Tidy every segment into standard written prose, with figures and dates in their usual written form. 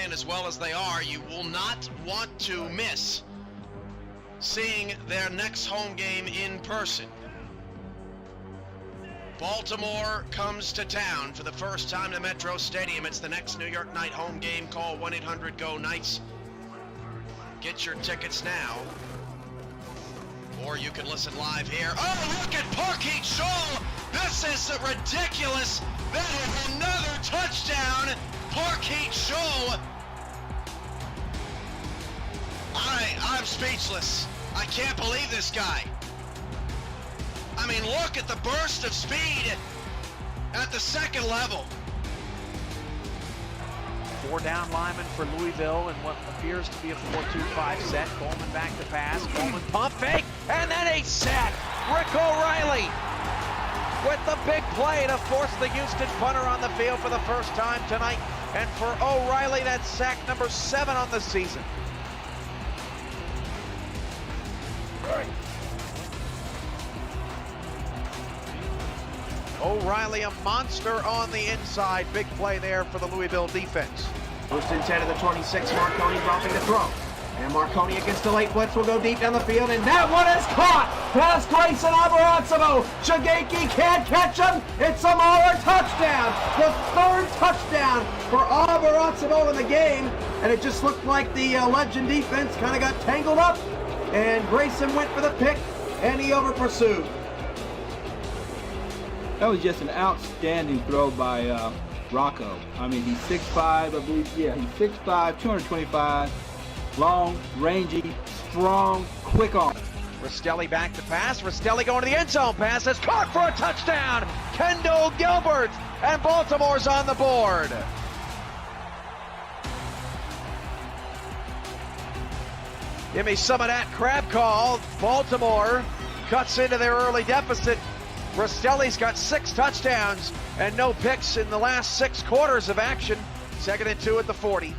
playing as well as they are, you will not want to miss seeing their next home game in person. Baltimore comes to town for the first time to Metro Stadium. It's the next New York night home game. Call 1-800-GO-KNIGHTS. Get your tickets now. Or you can listen live here. Oh, look at Parkeet Scholl! This is ridiculous! That is another touchdown! Parkeet Scholl! I'm speechless. I can't believe this guy. I mean, look at the burst of speed at the second level. 4 down linemen for Louisville in what appears to be a 4-2-5 set. Coleman back to pass. Coleman pump fake, and then a sack. Rick O'Reilly with the big play to force the Houston punter on the field for the first time tonight. And for O'Reilly, that's sack number 7 on the season. O'Reilly, a monster on the inside. Big play there for the Louisville defense. First and 10 of the 26, Marconi dropping the throw. And Marconi against the late blitz will go deep down the field, and that one is caught! Past Grayson Abarazzo. Shigeki can't catch him. It's a Mauler touchdown. The 3rd touchdown for Abarazzo in the game. And it just looked like the Legend defense kind of got tangled up. And Grayson went for the pick, and he over pursued. That was just an outstanding throw by Rocco. I mean, he's 6'5", I believe. Yeah, he's 6'5", 225, long, rangy, strong, quick arm. Rastelli back to pass. Rastelli going to the end zone. Pass is caught for a touchdown. Kendall Gilbert, and Baltimore's on the board. Give me some of that crab call. Baltimore cuts into their early deficit. Rastelli's got 6 touchdowns and no picks in the last 6 quarters of action. 2nd and 2 at the 40.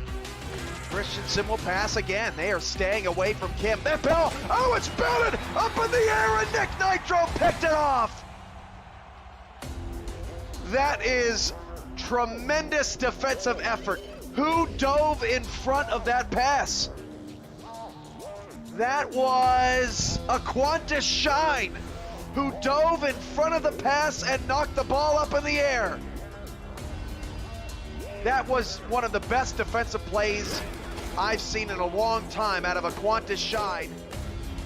Christensen will pass again. They are staying away from Kim. That ball, oh, it's belted up in the air, and Nick Nitro picked it off. That is tremendous defensive effort. Who dove in front of that pass? That was Aquantis Shine, who dove in front of the pass and knocked the ball up in the air. That was one of the best defensive plays I've seen in a long time out of Aquantis Shine.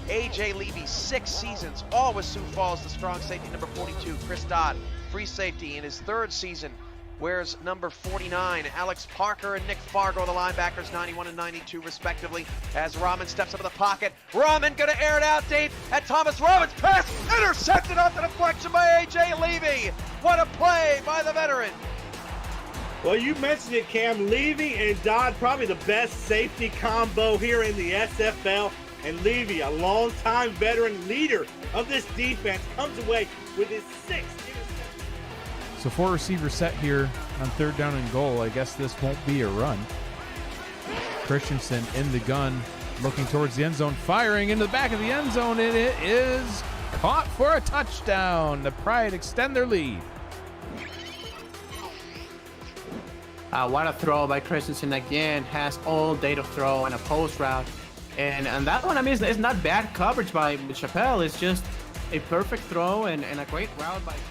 A.J. Levy, 6 seasons, all with Sioux Falls, the strong safety number 42. Chris Dodd, free safety in his 3rd season, wears number 49. Alex Parker and Nick Fargo, the linebackers, 91 and 92 respectively, as Rahman steps up in the pocket. Rahman gonna air it out deep, and Thomas Rahman's pass intercepted off the deflection by A.J. Levy. What a play by the veteran. Well, you mentioned it, Cam. Levy and Dodd, probably the best safety combo here in the SFL. And Levy, a longtime veteran leader of this defense, comes away with his 6th interception. So 4 receivers set here on 3rd down and goal. I guess this won't be a run. Christensen in the gun, looking towards the end zone, firing into the back of the end zone, and it is caught for a touchdown. The Pride extend their lead. What a throw by Christensen again. Has all day to throw and a post route. And that one, I mean, it's not bad coverage by Chappelle. It's just a perfect throw and a great route by Ken.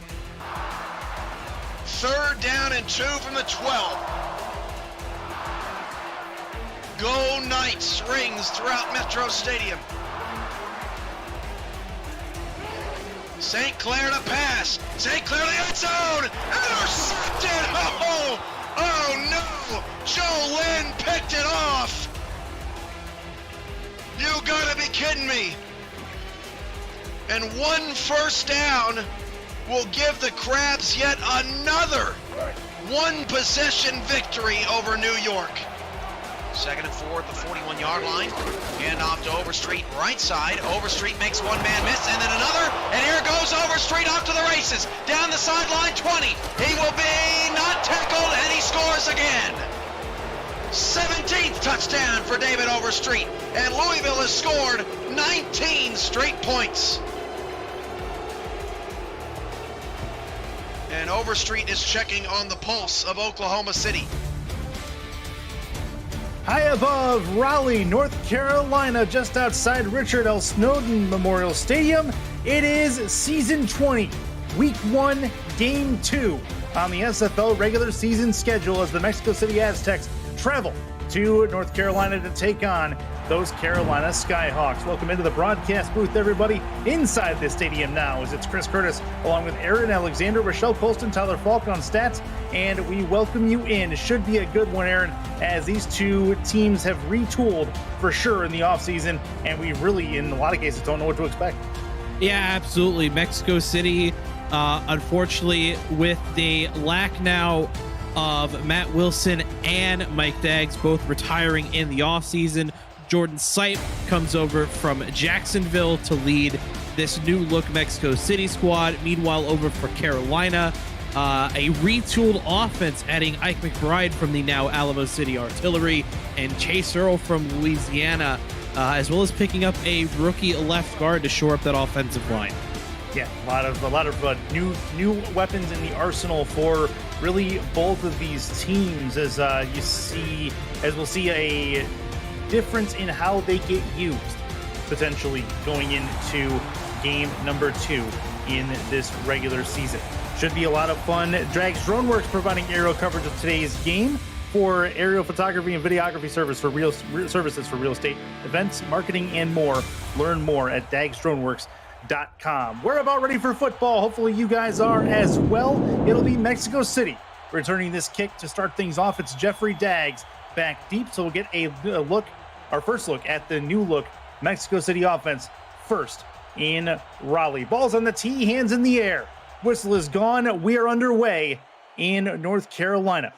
3rd down and 2 from the 12. Go Knights rings throughout Metro Stadium. St. Clair to pass. St. Clair to the end zone. Intercepted. Oh no. Joe Lynn picked it off. You gotta be kidding me. And 1 1st down will give the Crabs yet another 1-possession victory over New York. 2nd and 4 at the 41-yard line. Hand off to Overstreet, right side. Overstreet makes 1 man miss, and then another. And here goes Overstreet off to the races. Down the sideline, 20. He will be not tackled, and he scores again. 17th touchdown for David Overstreet, and Louisville has scored 19 straight points. And Overstreet is checking on the pulse of Oklahoma City. High above Raleigh, North Carolina, just outside Richard L. Snowden Memorial Stadium, it is Season 20, Week 1, Game 2 on the SFL regular season schedule as the Mexico City Aztecs travel to North Carolina to take on those Carolina Skyhawks. Welcome into the broadcast booth, everybody. Inside this stadium now is it's Chris Curtis, along with Aaron Alexander, Rochelle Colston, Tyler Falk on stats, and we welcome you in. It should be a good one, Aaron, as these two teams have retooled for sure in the offseason, and we really, in a lot of cases, don't know what to expect. Yeah, absolutely. Mexico City, unfortunately, with the lack now of Matt Wilson and Mike Daggs both retiring in the offseason, Jordan Sipe comes over from Jacksonville to lead this new look Mexico City squad. Meanwhile, over for Carolina, a retooled offense, adding Ike McBride from the now Alamo City Artillery and Chase Earl from Louisiana, as well as picking up a rookie left guard to shore up that offensive line. Yeah, a lot of new weapons in the arsenal for really both of these teams, as we'll see a difference in how they get used potentially going into game number 2 in this regular season. Should be a lot of fun. Drags DroneWorks providing aerial coverage of today's game for aerial photography and videography services for real estate events, marketing, and more. Learn more at dagsdroneworks.com. We're about ready for football. Hopefully you guys are as well. It'll be Mexico City returning this kick to start things off. It's Jeffrey Daggs back deep, so we'll get our first look at the new look Mexico City offense first in Raleigh. Ball's on the tee, hands in the air. Whistle is gone. We are underway in North Carolina.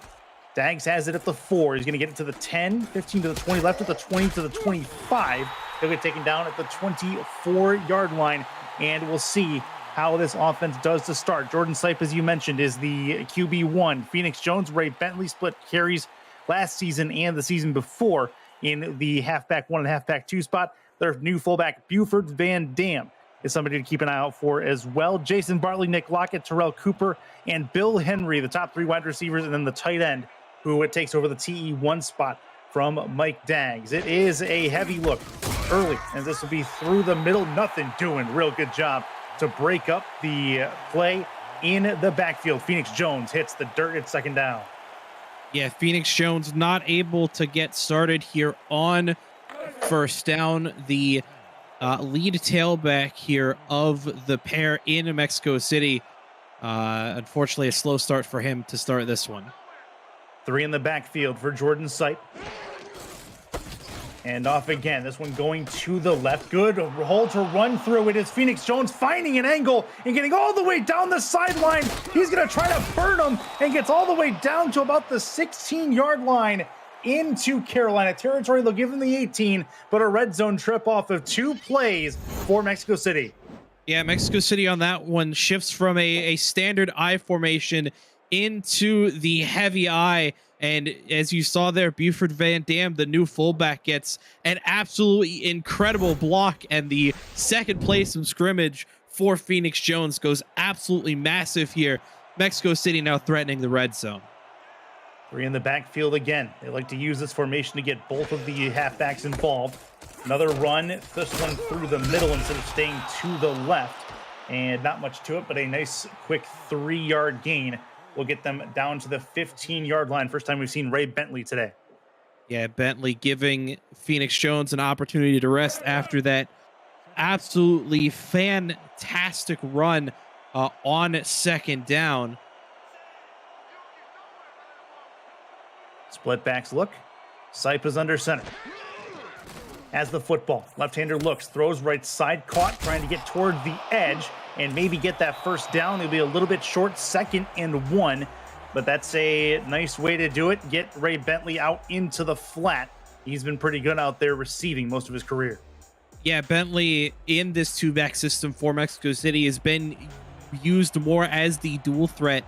Daggs has it at the 4. He's going to get it to the 10, 15 to the 20, left at the 20 to the 25. He'll get taken down at the 24-yard line, and we'll see how this offense does to start. Jordan Sipe, as you mentioned, is the QB1. Phoenix Jones, Ray Bentley split carries last season and the season before in the halfback 1 and halfback 2 spot. Their new fullback, Buford Van Dam, is somebody to keep an eye out for as well. Jason Bartley, Nick Lockett, Terrell Cooper, and Bill Henry, the top 3 wide receivers, and then the tight end, who it takes over the TE1 spot from Mike Daggs. It is a heavy look early, and this will be through the middle. Nothing doing. Real good job to break up the play in the backfield. Phoenix Jones hits the dirt at second down. Yeah, Phoenix Jones not able to get started here on first down. The lead tailback here of the pair in Mexico City. Unfortunately, a slow start for him to start this one. 3 in the backfield for Jordan Sipe. And off again. This one going to the left. Good hole to run through. It is Phoenix Jones finding an angle and getting all the way down the sideline. He's going to try to burn him and gets all the way down to about the 16-yard line into Carolina territory. They'll give him the 18, but a red zone trip off of 2 plays for Mexico City. Yeah, Mexico City on that one shifts from a standard I formation into the heavy I. And as you saw there, Buford Van Dam, the new fullback, gets an absolutely incredible block. And the second place in scrimmage for Phoenix Jones goes absolutely massive here. Mexico City now threatening the red zone. 3 in the backfield again. They like to use this formation to get both of the halfbacks involved. Another run, this one through the middle instead of staying to the left. And not much to it, but a nice quick 3-yard gain will get them down to the 15-yard line. First time we've seen Ray Bentley today. Yeah, Bentley giving Phoenix Jones an opportunity to rest after that absolutely fantastic run on second down. Split backs look. Sipe is under center. Has the football. Left-hander looks, throws right side, caught, trying to get toward the edge and maybe get that first down. It'll be a little bit short, 2nd and 1, but that's a nice way to do it. Get Ray Bentley out into the flat. He's been pretty good out there receiving most of his career. Yeah, Bentley in this 2-back system for Mexico City has been used more as the dual threat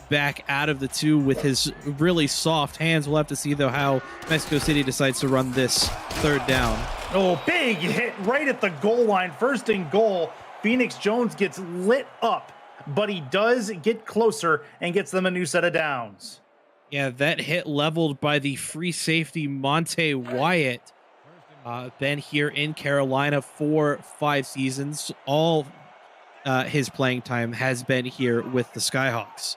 back out of the 2 with his really soft hands. We'll have to see, though, how Mexico City decides to run this 3rd down. Oh, big hit right at the goal line. 1st and goal. Phoenix Jones gets lit up, but he does get closer and gets them a new set of downs. Yeah, that hit leveled by the free safety Monte Wyatt. Been here in Carolina for 5 seasons. All his playing time has been here with the Skyhawks.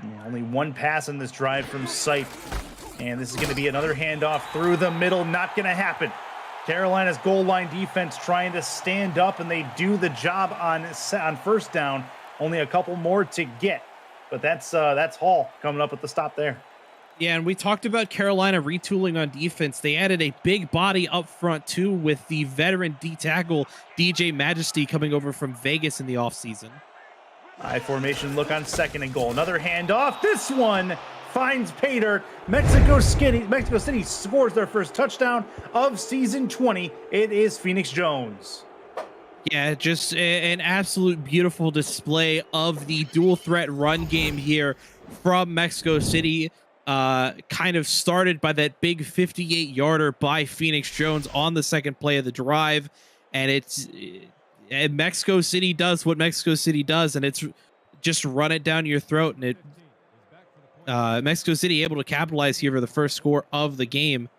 Yeah, only one pass on this drive from Sipe. And this is going to be another handoff through the middle. Not going to happen. Carolina's goal line defense trying to stand up, and they do the job on first down. Only a couple more to get. But that's Hall coming up with the stop there. Yeah, and we talked about Carolina retooling on defense. They added a big body up front, too, with the veteran D-tackle DJ Majesty coming over from Vegas in the offseason. High formation look on 2nd and goal. Another handoff. This one finds Pater. Mexico City scores their first touchdown of season 20. It is Phoenix Jones. Yeah, just an absolute beautiful display of the dual threat run game here from Mexico City. Kind of started by that big 58-yarder by Phoenix Jones on the second play of the drive. And Mexico City does what Mexico City does, and it's just run it down your throat. And Mexico City able to capitalize here for the first score of the game.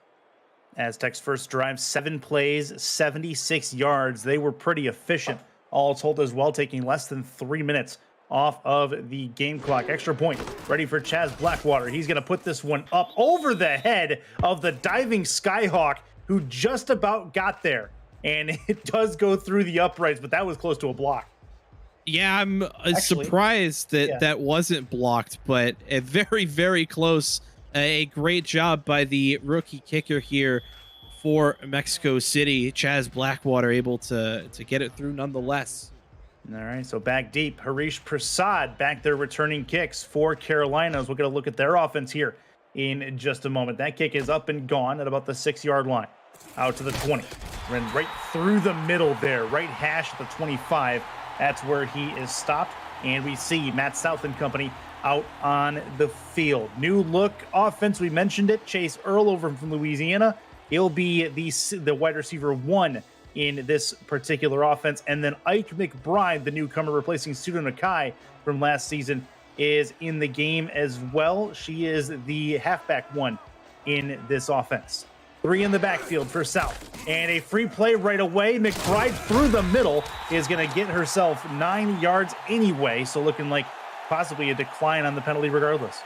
Aztecs' first drive, 7 plays, 76 yards. They were pretty efficient, all told as well, taking less than 3 minutes off of the game clock. Extra point ready for Chaz Blackwater. He's going to put this one up over the head of the diving Skyhawk, who just about got there. And it does go through the uprights, but that was close to a block. Yeah, I'm surprised that that wasn't blocked, but a very, very close. A great job by the rookie kicker here for Mexico City. Chaz Blackwater able to get it through nonetheless. All right, so back deep, Harish Prasad back there returning kicks for Carolina. We're going to look at their offense here in just a moment. That kick is up and gone at about the 6-yard line. Out to the 20. Ran right through the middle there, right hash at the 25. That's where he is stopped. And we see Matt South and company out on the field. New look offense, we mentioned it. Chase Earl over from Louisiana. He'll be the wide receiver 1 in this particular offense. And then Ike McBride, the newcomer replacing Sudo Nakai from last season, is in the game as well. She is the halfback 1 in this offense. 3 in the backfield for South. And a free play right away. McBride through the middle is going to get herself 9 yards anyway. So looking like possibly a decline on the penalty regardless.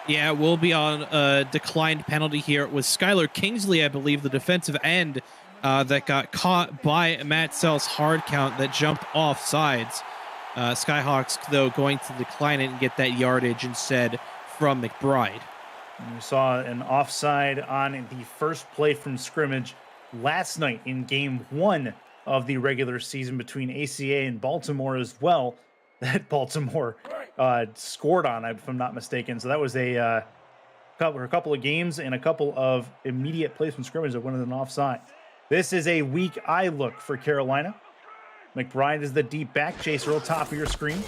Yeah, we'll be on a declined penalty here. It was Skylar Kingsley, I believe, the defensive end, that got caught by Matt Sell's hard count that jumped off sides. Skyhawks, though, going to decline it and get that yardage instead from McBride. And we saw an offside on the first play from scrimmage last night in game 1 of the regular season between ACA and Baltimore as well, that Baltimore scored on, if I'm not mistaken. So that was a couple of games and a couple of immediate plays from scrimmage that went in an offside. This is a weak eye look for Carolina. McBride is the deep back. Chase Earl, top of your screen.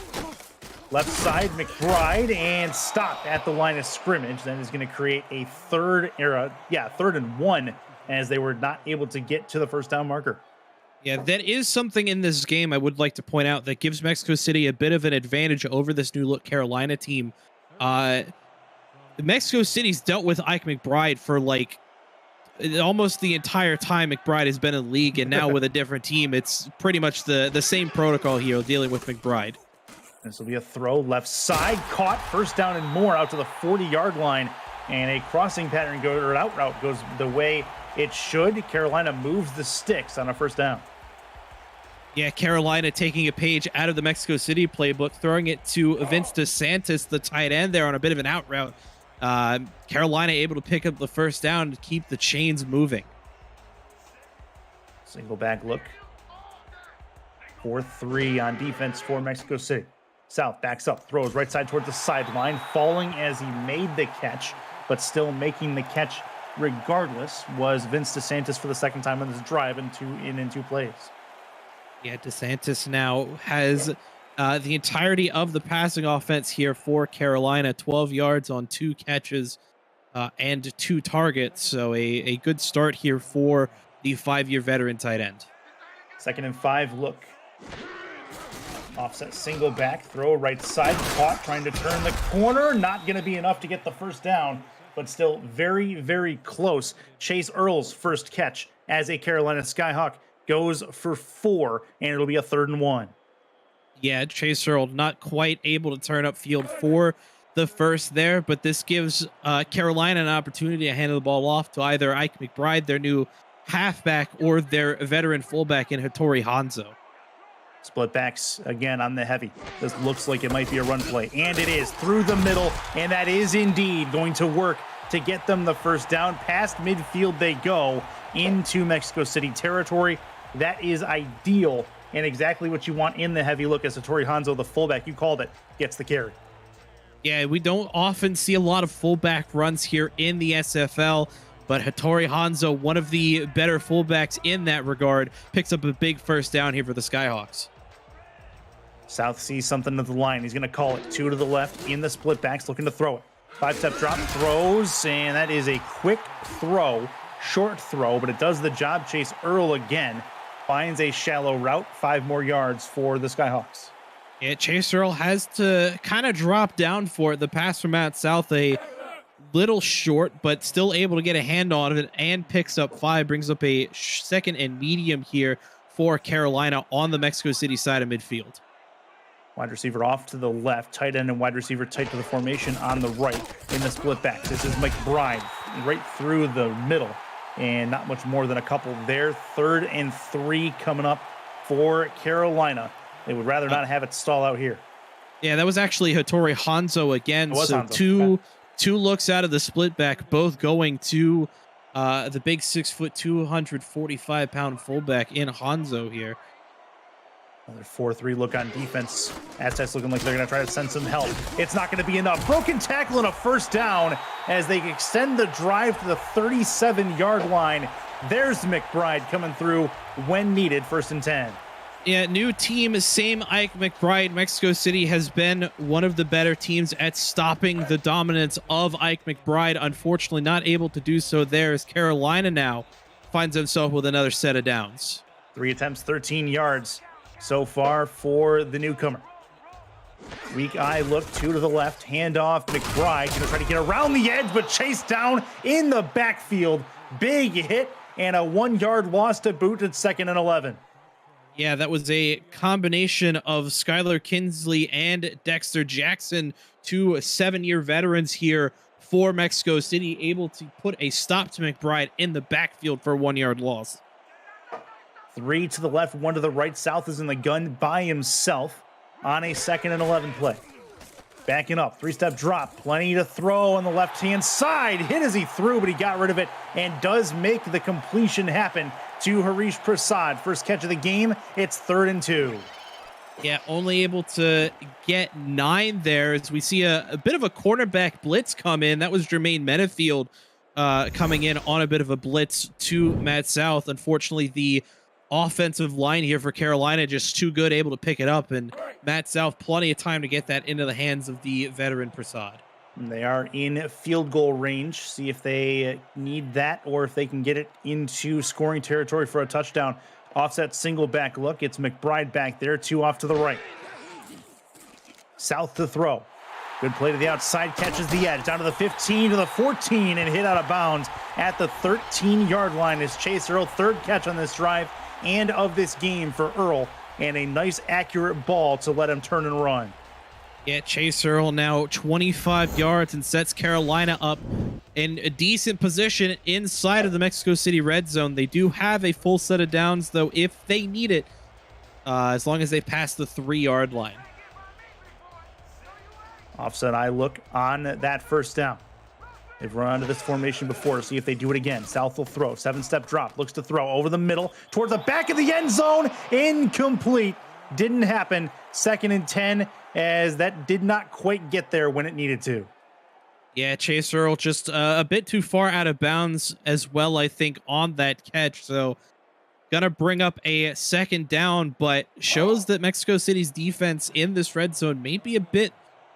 Left side, McBride, and stopped at the line of scrimmage. That is going to create a third and 1, as they were not able to get to the first down marker. Yeah, that is something in this game I would like to point out that gives Mexico City a bit of an advantage over this new look Carolina team. Mexico City's dealt with Ike McBride for like almost the entire time McBride has been in the league, and now with a different team, it's pretty much the same protocol here dealing with McBride. This will be a throw left side, caught, first down and more out to the 40-yard line, and a crossing pattern out route goes the way it should. Carolina moves the sticks on a first down. Yeah, Carolina taking a page out of the Mexico City playbook, throwing it to Vince DeSantis, the tight end there on a bit of an out route. Carolina able to pick up the first down to keep the chains moving. Single back look. 4-3 on defense for Mexico City. South backs up, throws right side towards the sideline, falling as he made the catch, but still making the catch regardless was Vince DeSantis for the second time on this drive in two plays. Yeah, DeSantis now has the entirety of the passing offense here for Carolina, 12 yards on 2 catches and 2 targets. So a good start here for the 5-year veteran tight end. 2nd and 5 look. Offset single back, throw right side, caught, trying to turn the corner. Not going to be enough to get the first down. but still very, very close. Chase Earl's first catch as a Carolina Skyhawk goes for 4, and it'll be a 3rd and 1. Yeah, Chase Earl not quite able to turn up field for the first there, but this gives Carolina an opportunity to hand the ball off to either Ike McBride, their new halfback, or their veteran fullback in Hattori Hanzo. Split backs again on the heavy. This looks like it might be a run play, and it is through the middle, and that is indeed going to work to get them the first down. Past midfield they go into Mexico City territory. That is ideal and exactly what you want in the heavy look as Hattori Hanzo, the fullback, you called it, gets the carry. Yeah, we don't often see a lot of fullback runs here in the SFL, but Hattori Hanzo, one of the better fullbacks in that regard, picks up a big first down here for the Skyhawks. South sees something at the line. He's going to call it 2 to the left in the split backs, looking to throw it. 5-step drop, throws, and that is a quick throw, short throw, but it does the job. Chase Earl again finds a shallow route, 5 more yards for the Skyhawks. Yeah, Chase Earl has to kind of drop down for it. The pass from Matt South, a little short, but still able to get a hand on it and picks up 5, brings up a 2nd and medium here for Carolina on the Mexico City side of midfield. Wide receiver off to the left, tight end and wide receiver tight to the formation on the right in the split back. This is McBride right through the middle, and not much more than a couple there. 3rd and 3 coming up for Carolina. They would rather not have it stall out here. Yeah, that was actually Hattori Hanzo again. So Hanzo. Two looks out of the split back, both going to the big 6 foot, 245-pound fullback in Hanzo here. Another 4-3 look on defense. Aztecs looking like they're going to try to send some help. It's not going to be enough. Broken tackle and a first down as they extend the drive to the 37-yard line. There's McBride coming through when needed. 1st and 10. Yeah, new team, same Ike McBride. Mexico City has been one of the better teams at stopping the dominance of Ike McBride. Unfortunately, not able to do so there as Carolina now finds himself with another set of downs. 3 attempts, 13 yards so far for the newcomer. Weak eye look, 2 to the left, handoff. McBride going to try to get around the edge, but chased down in the backfield. Big hit and a 1-yard loss to boot at 2nd and 11. Yeah, that was a combination of Skylar Kinsley and Dexter Jackson, 2 7-year veterans here for Mexico City, able to put a stop to McBride in the backfield for a 1-yard loss. 3 to the left, 1 to the right. South is in the gun by himself on a 2nd and 11 play. Backing up, 3-step drop, plenty to throw on the left-hand side. Hit as he threw, but he got rid of it and does make the completion happen to Harish Prasad. First catch of the game. It's 3rd and 2. Yeah, only able to get 9 there as we see a bit of a cornerback blitz come in. That was Jermaine Menafield coming in on a bit of a blitz to Matt South. Unfortunately, the offensive line here for Carolina just too good, able to pick it up, and Matt South plenty of time to get that into the hands of the veteran Prasad. They are in field goal range. See if they need that or if they can get it into scoring territory for a touchdown. Offset single back look. It's McBride back there, 2 off to the right. South to throw. Good play to the outside, catches the edge, down to the 15, to the 14, and hit out of bounds at the 13-yard line as Chase Earl, 3rd catch on this drive and of this game for Earl, and a nice accurate ball to let him turn and run. Yeah, Chase Earl now 25 yards and sets Carolina up in a decent position inside of the Mexico City red zone. They do have a full set of downs, though, if they need it, as long as they pass the 3-yard line. Offset eye look on that first down. They've run into this formation before. See if they do it again. South will throw. 7-step drop. Looks to throw over the middle towards the back of the end zone. Incomplete. Didn't happen. 2nd and 10 as that did not quite get there when it needed to. Yeah, Chase Earl just a bit too far out of bounds as well, I think, on that catch. So gonna bring up a 2nd down, but shows that Mexico City's defense in this red zone may be a bit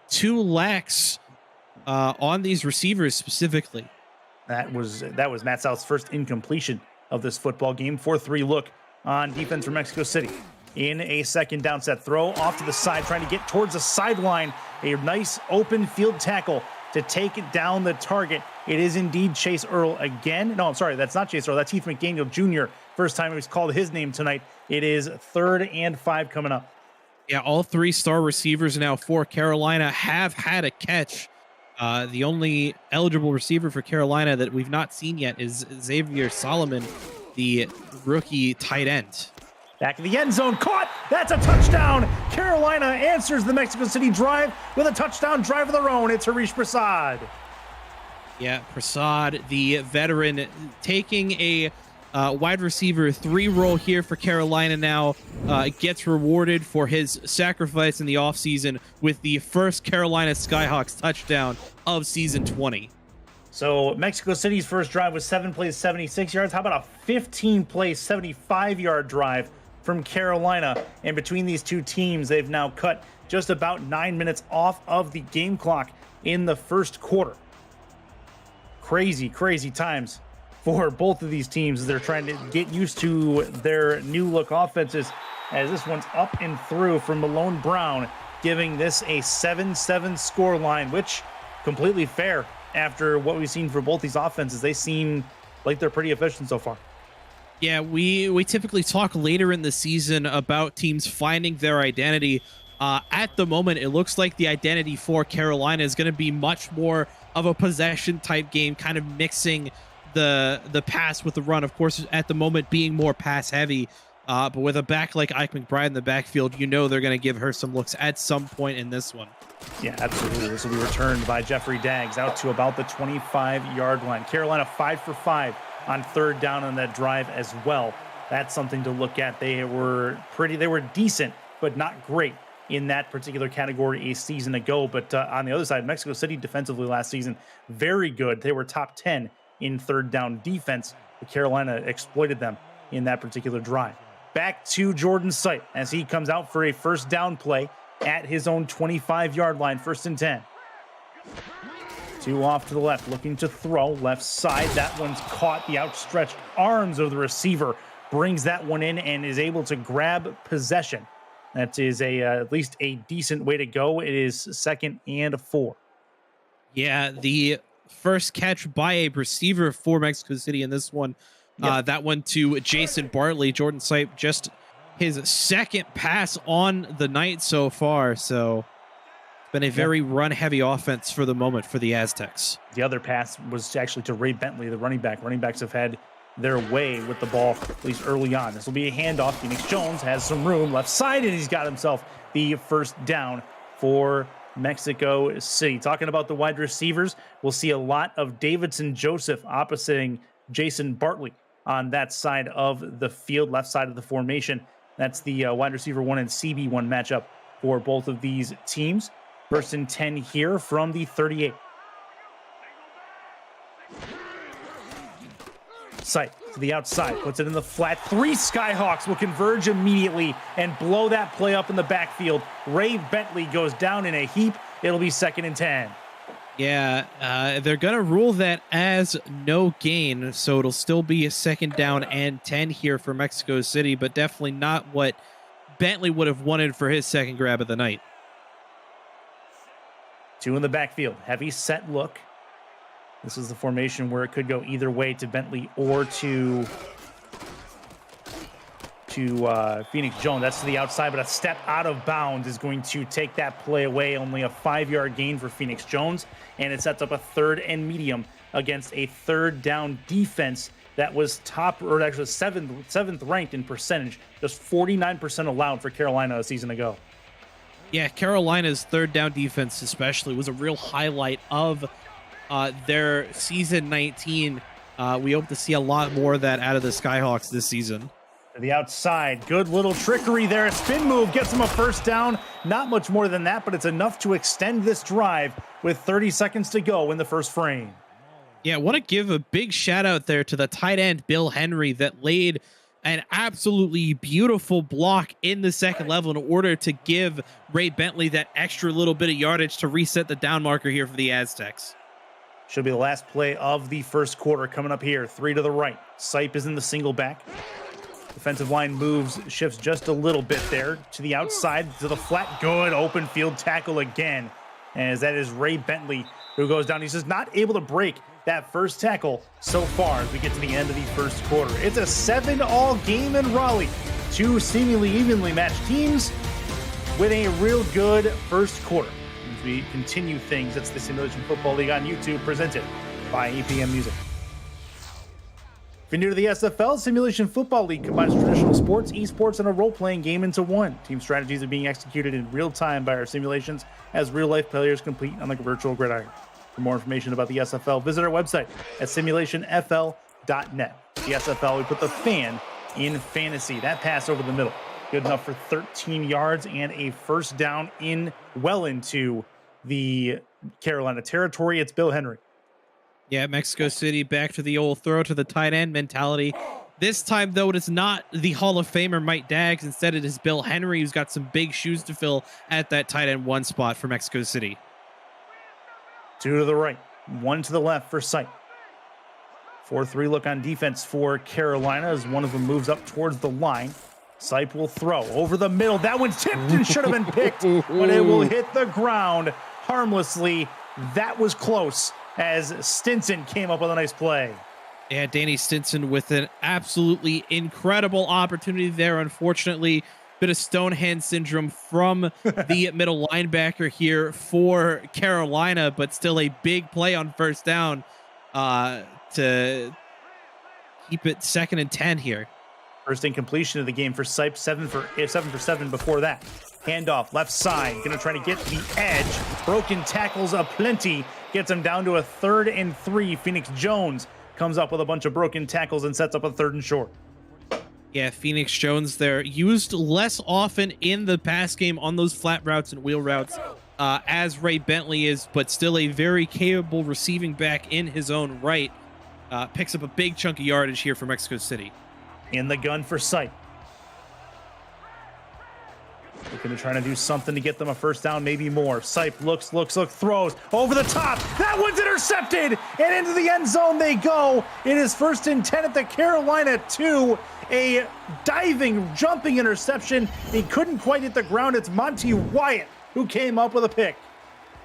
too lax on these receivers specifically. That was Matt South's first incompletion of this football game. 4-3 look on defense for Mexico City. In a 2nd down set, throw off to the side, trying to get towards the sideline. A nice open field tackle to take down the target. It is indeed Chase Earl again. No, I'm sorry, that's not Chase Earl. That's Heath McDaniel Jr. First time he's called his name tonight. It is 3rd and 5 coming up. Yeah, all 3 star receivers now for Carolina have had a catch. The only eligible receiver for Carolina that we've not seen yet is Xavier Solomon, the rookie tight end. Back in the end zone, caught. That's a touchdown. Carolina answers the Mexico City drive with a touchdown drive of their own. It's Harish Prasad. Yeah, Prasad, the veteran, taking a wide receiver 3 role here for Carolina now, gets rewarded for his sacrifice in the offseason with the first Carolina Skyhawks touchdown of season 20. So Mexico City's first drive was 7 plays, 76 yards. How about a 15-play, 75-yard drive from Carolina? And between these two teams, they've now cut just about 9 minutes off of the game clock in the first quarter. Crazy, crazy times for both of these teams as they're trying to get used to their new look offenses, as this one's up and through from Malone Brown, giving this a 7-7 score line, which completely fair after what we've seen for both these offenses. They seem like they're pretty efficient so far. Yeah, we typically talk later in the season about teams finding their identity. At the moment, it looks like the identity for Carolina is going to be much more of a possession type game, kind of mixing the pass with the run. Of course, at the moment being more pass heavy, but with a back like Ike McBride in the backfield, you know they're going to give her some looks at some point in this one. Yeah, absolutely. This will be returned by Jeffrey Daggs out to about the 25-yard line. Carolina 5 for 5 on 3rd down on that drive as well. That's something to look at. They were decent, but not great in that particular category a season ago. But on the other side, Mexico City defensively last season, very good. They were top 10 in 3rd down defense. But Carolina exploited them in that particular drive. Back to Jordan Sight as he comes out for a first down play at his own 25-yard line, 1st and 10. 2 off to the left, looking to throw left side. That one's caught. The outstretched arms of the receiver brings that one in and is able to grab possession. That is at least a decent way to go. It is 2nd and 4. Yeah, the first catch by a receiver for Mexico City in this one. Yep. That one to Jason Bartley. Jordan Sipe, just his 2nd pass on the night so far. So it's been a very run-heavy offense for the moment for the Aztecs. The other pass was actually to Ray Bentley, the running back. Running backs have had their way with the ball, at least early on. This will be a handoff. Phoenix Jones has some room left side, and he's got himself the first down for Mexico City. Talking about the wide receivers, we'll see a lot of Davidson Joseph oppositing Jason Bartley on that side of the field, left side of the formation. That's the wide receiver 1 and CB1 matchup for both of these teams. 1st and 10 here from the 38. Sight to the outside, puts it in the flat. 3 Skyhawks will converge immediately and blow that play up in the backfield. Ray Bentley goes down in a heap. It'll be 2nd and 10. Yeah, they're going to rule that as no gain, so it'll still be a 2nd down and 10 here for Mexico City, but definitely not what Bentley would have wanted for his 2nd grab of the night. 2 in the backfield, heavy set look. This is the formation where it could go either way to Bentley or to Phoenix Jones. That's to the outside, but a step out of bounds is going to take that play away. Only a 5-yard gain for Phoenix Jones, and it sets up a 3rd and medium against a 3rd down defense that was top, or actually 7th ranked in percentage. Just 49% allowed for Carolina a season ago. Yeah, Carolina's 3rd down defense especially was a real highlight of their season 19. We hope to see a lot more of that out of the Skyhawks this season. To the outside, good little trickery there. A spin move gets him a first down. Not much more than that, but it's enough to extend this drive with 30 seconds to go in the first frame. Yeah, I want to give a big shout out there to the tight end, Bill Henry, that laid an absolutely beautiful block in the 2nd level in order to give Ray Bentley that extra little bit of yardage to reset the down marker here for the Aztecs. Should be the last play of the first quarter coming up here. 3 to the right. Sipe is in the single back. Defensive line moves, shifts just a little bit there to the outside, to the flat. Good open field tackle again as that is Ray Bentley who goes down. He's just not able to break that first tackle so far as we get to the end of the first quarter. It's a 7-all game in Raleigh. Two seemingly evenly matched teams with a real good first quarter. As we continue things, it's the Simulation Football League on YouTube, presented by EPM Music. If you're new to the SFL, Simulation Football League combines traditional sports, esports, and a role-playing game into one. Team strategies are being executed in real time by our simulations as real-life players complete on the virtual gridiron. For more information about the SFL, visit our website at simulationfl.net. The SFL, we put the fan in fantasy. That pass over the middle, good enough for 13 yards and a first down well into the Carolina territory. It's Bill Henry. Yeah, Mexico City back to the old throw to the tight end mentality. This time, though, it is not the Hall of Famer Mike Daggs. Instead, it is Bill Henry, who's got some big shoes to fill at that tight end 1 spot for Mexico City. 2 to the right, 1 to the left for Sipe. 4-3 look on defense for Carolina as one of them moves up towards the line. Sipe will throw over the middle. That one's tipped and should have been picked, but it will hit the ground harmlessly. That was close as Stinson came up with a nice play. Yeah, Danny Stinson with an absolutely incredible opportunity there. Unfortunately, bit of Stonehand syndrome from the middle linebacker here for Carolina, but still a big play on first down to keep it 2nd and 10 here. First incompletion of the game for Sipe, 7 for 7 before that. Handoff, left side, gonna try to get the edge. Broken tackles aplenty, gets him down to a 3rd and 3. Phoenix Jones comes up with a bunch of broken tackles and sets up a 3rd and short. Yeah, Phoenix Jones there, used less often in the pass game on those flat routes and wheel routes as Ray Bentley is, but still a very capable receiving back in his own right. Picks up a big chunk of yardage here for Mexico City. In the gun for Sipe. Looking to try to do something to get them a first down, maybe more. Sipe looks, throws over the top. That one's intercepted, and into the end zone they go. It is 1st and 10 at the Carolina 2. A diving, jumping interception. He couldn't quite hit the ground. It's Monty Wyatt who came up with a pick.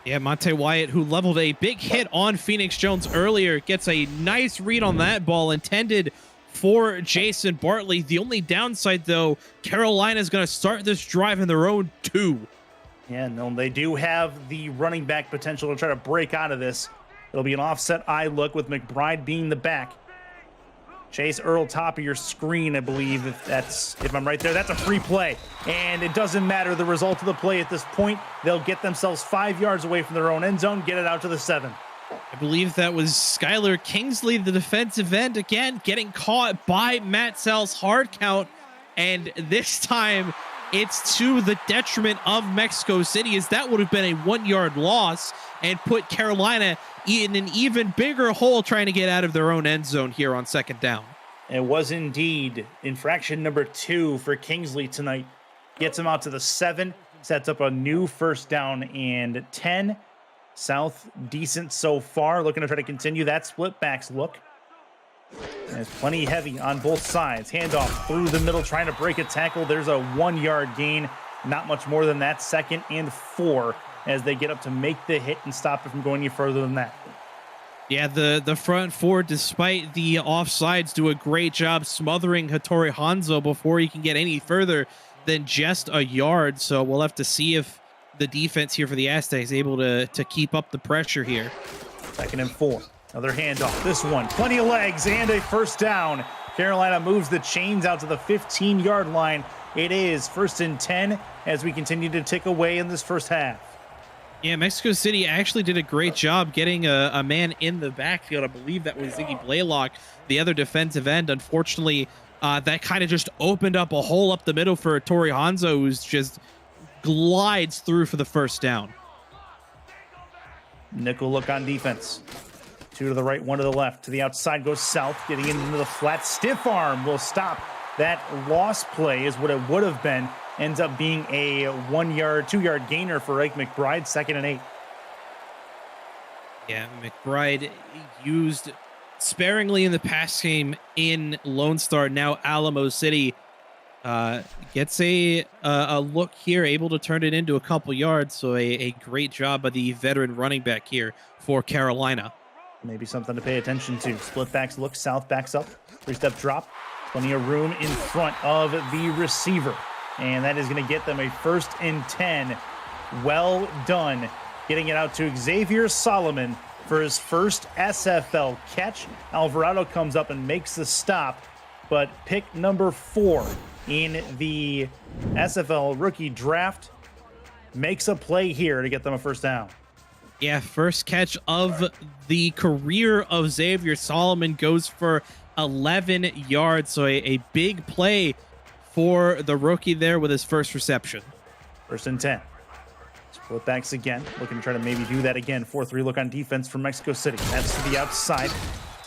Yeah, Monte Wyatt, who leveled a big hit on Phoenix Jones earlier, gets a nice read on that ball intended for Jason Bartley. The only downside, though, Carolina's going to start this drive in their own 2. Yeah, no, they do have the running back potential to try to break out of this. It'll be an offset eye look with McBride being the back. Chase Earl, top of your screen, I believe. If I'm right there, that's a free play. And it doesn't matter the result of the play at this point. They'll get themselves 5 yards away from their own end zone, get it out to the 7. I believe that was Skylar Kingsley, the defensive end, again, getting caught by Matt Sell's hard count. And this time, it's to the detriment of Mexico City, as that would have been a 1-yard loss and put Carolina in an even bigger hole trying to get out of their own end zone here on 2nd down. It was indeed infraction number 2 for Kingsley tonight. Gets him out to the 7, sets up a new first down and 10. South decent so far, looking to try to continue that split backs look. And it's plenty heavy on both sides. Handoff through the middle, trying to break a tackle. There's a 1-yard gain. Not much more than that. 2nd and 4 as they get up to make the hit and stop it from going any further than that. Yeah, the front 4, despite the offsides, do a great job smothering Hattori Hanzo before he can get any further than just a yard. So we'll have to see if the defense here for the Aztecs is able to keep up the pressure here. 2nd and 4. Another handoff. This one, plenty of legs and a first down. Carolina moves the chains out to the 15-yard line. It is 1st and 10 as we continue to tick away in this first half. Yeah, Mexico City actually did a great job getting a man in the backfield. I believe that was Ziggy Blaylock, the other defensive end. Unfortunately, that kind of just opened up a hole up the middle for Tori Hanzo, who's just glides through for the first down. Nickel look on defense. 2 to the right, 1 to the left. To the outside goes South, getting into the flat. Stiff arm will stop that loss play is what it would have been. Ends up being a 2-yard gainer for Ike McBride, 2nd and 8. Yeah, McBride used sparingly in the pass game in Lone Star, now Alamo City. Gets a look here, able to turn it into a couple yards. So a great job by the veteran running back here for Carolina. Maybe something to pay attention to. Split backs look, south backs up, 3-step drop. Plenty of room in front of the receiver. And that is going to get them a 1st and 10. Well done. Getting it out to Xavier Solomon for his first SFL catch. Alvarado comes up and makes the stop. But pick number 4 in the SFL rookie draft makes a play here to get them a 1st down. Yeah, first catch of the career of Xavier Solomon goes for 11 yards. So a big play for the rookie there with his first reception. 1st and 10. Split backs again, looking to try to maybe do that again. 4-3 look on defense from Mexico City. That's to the outside.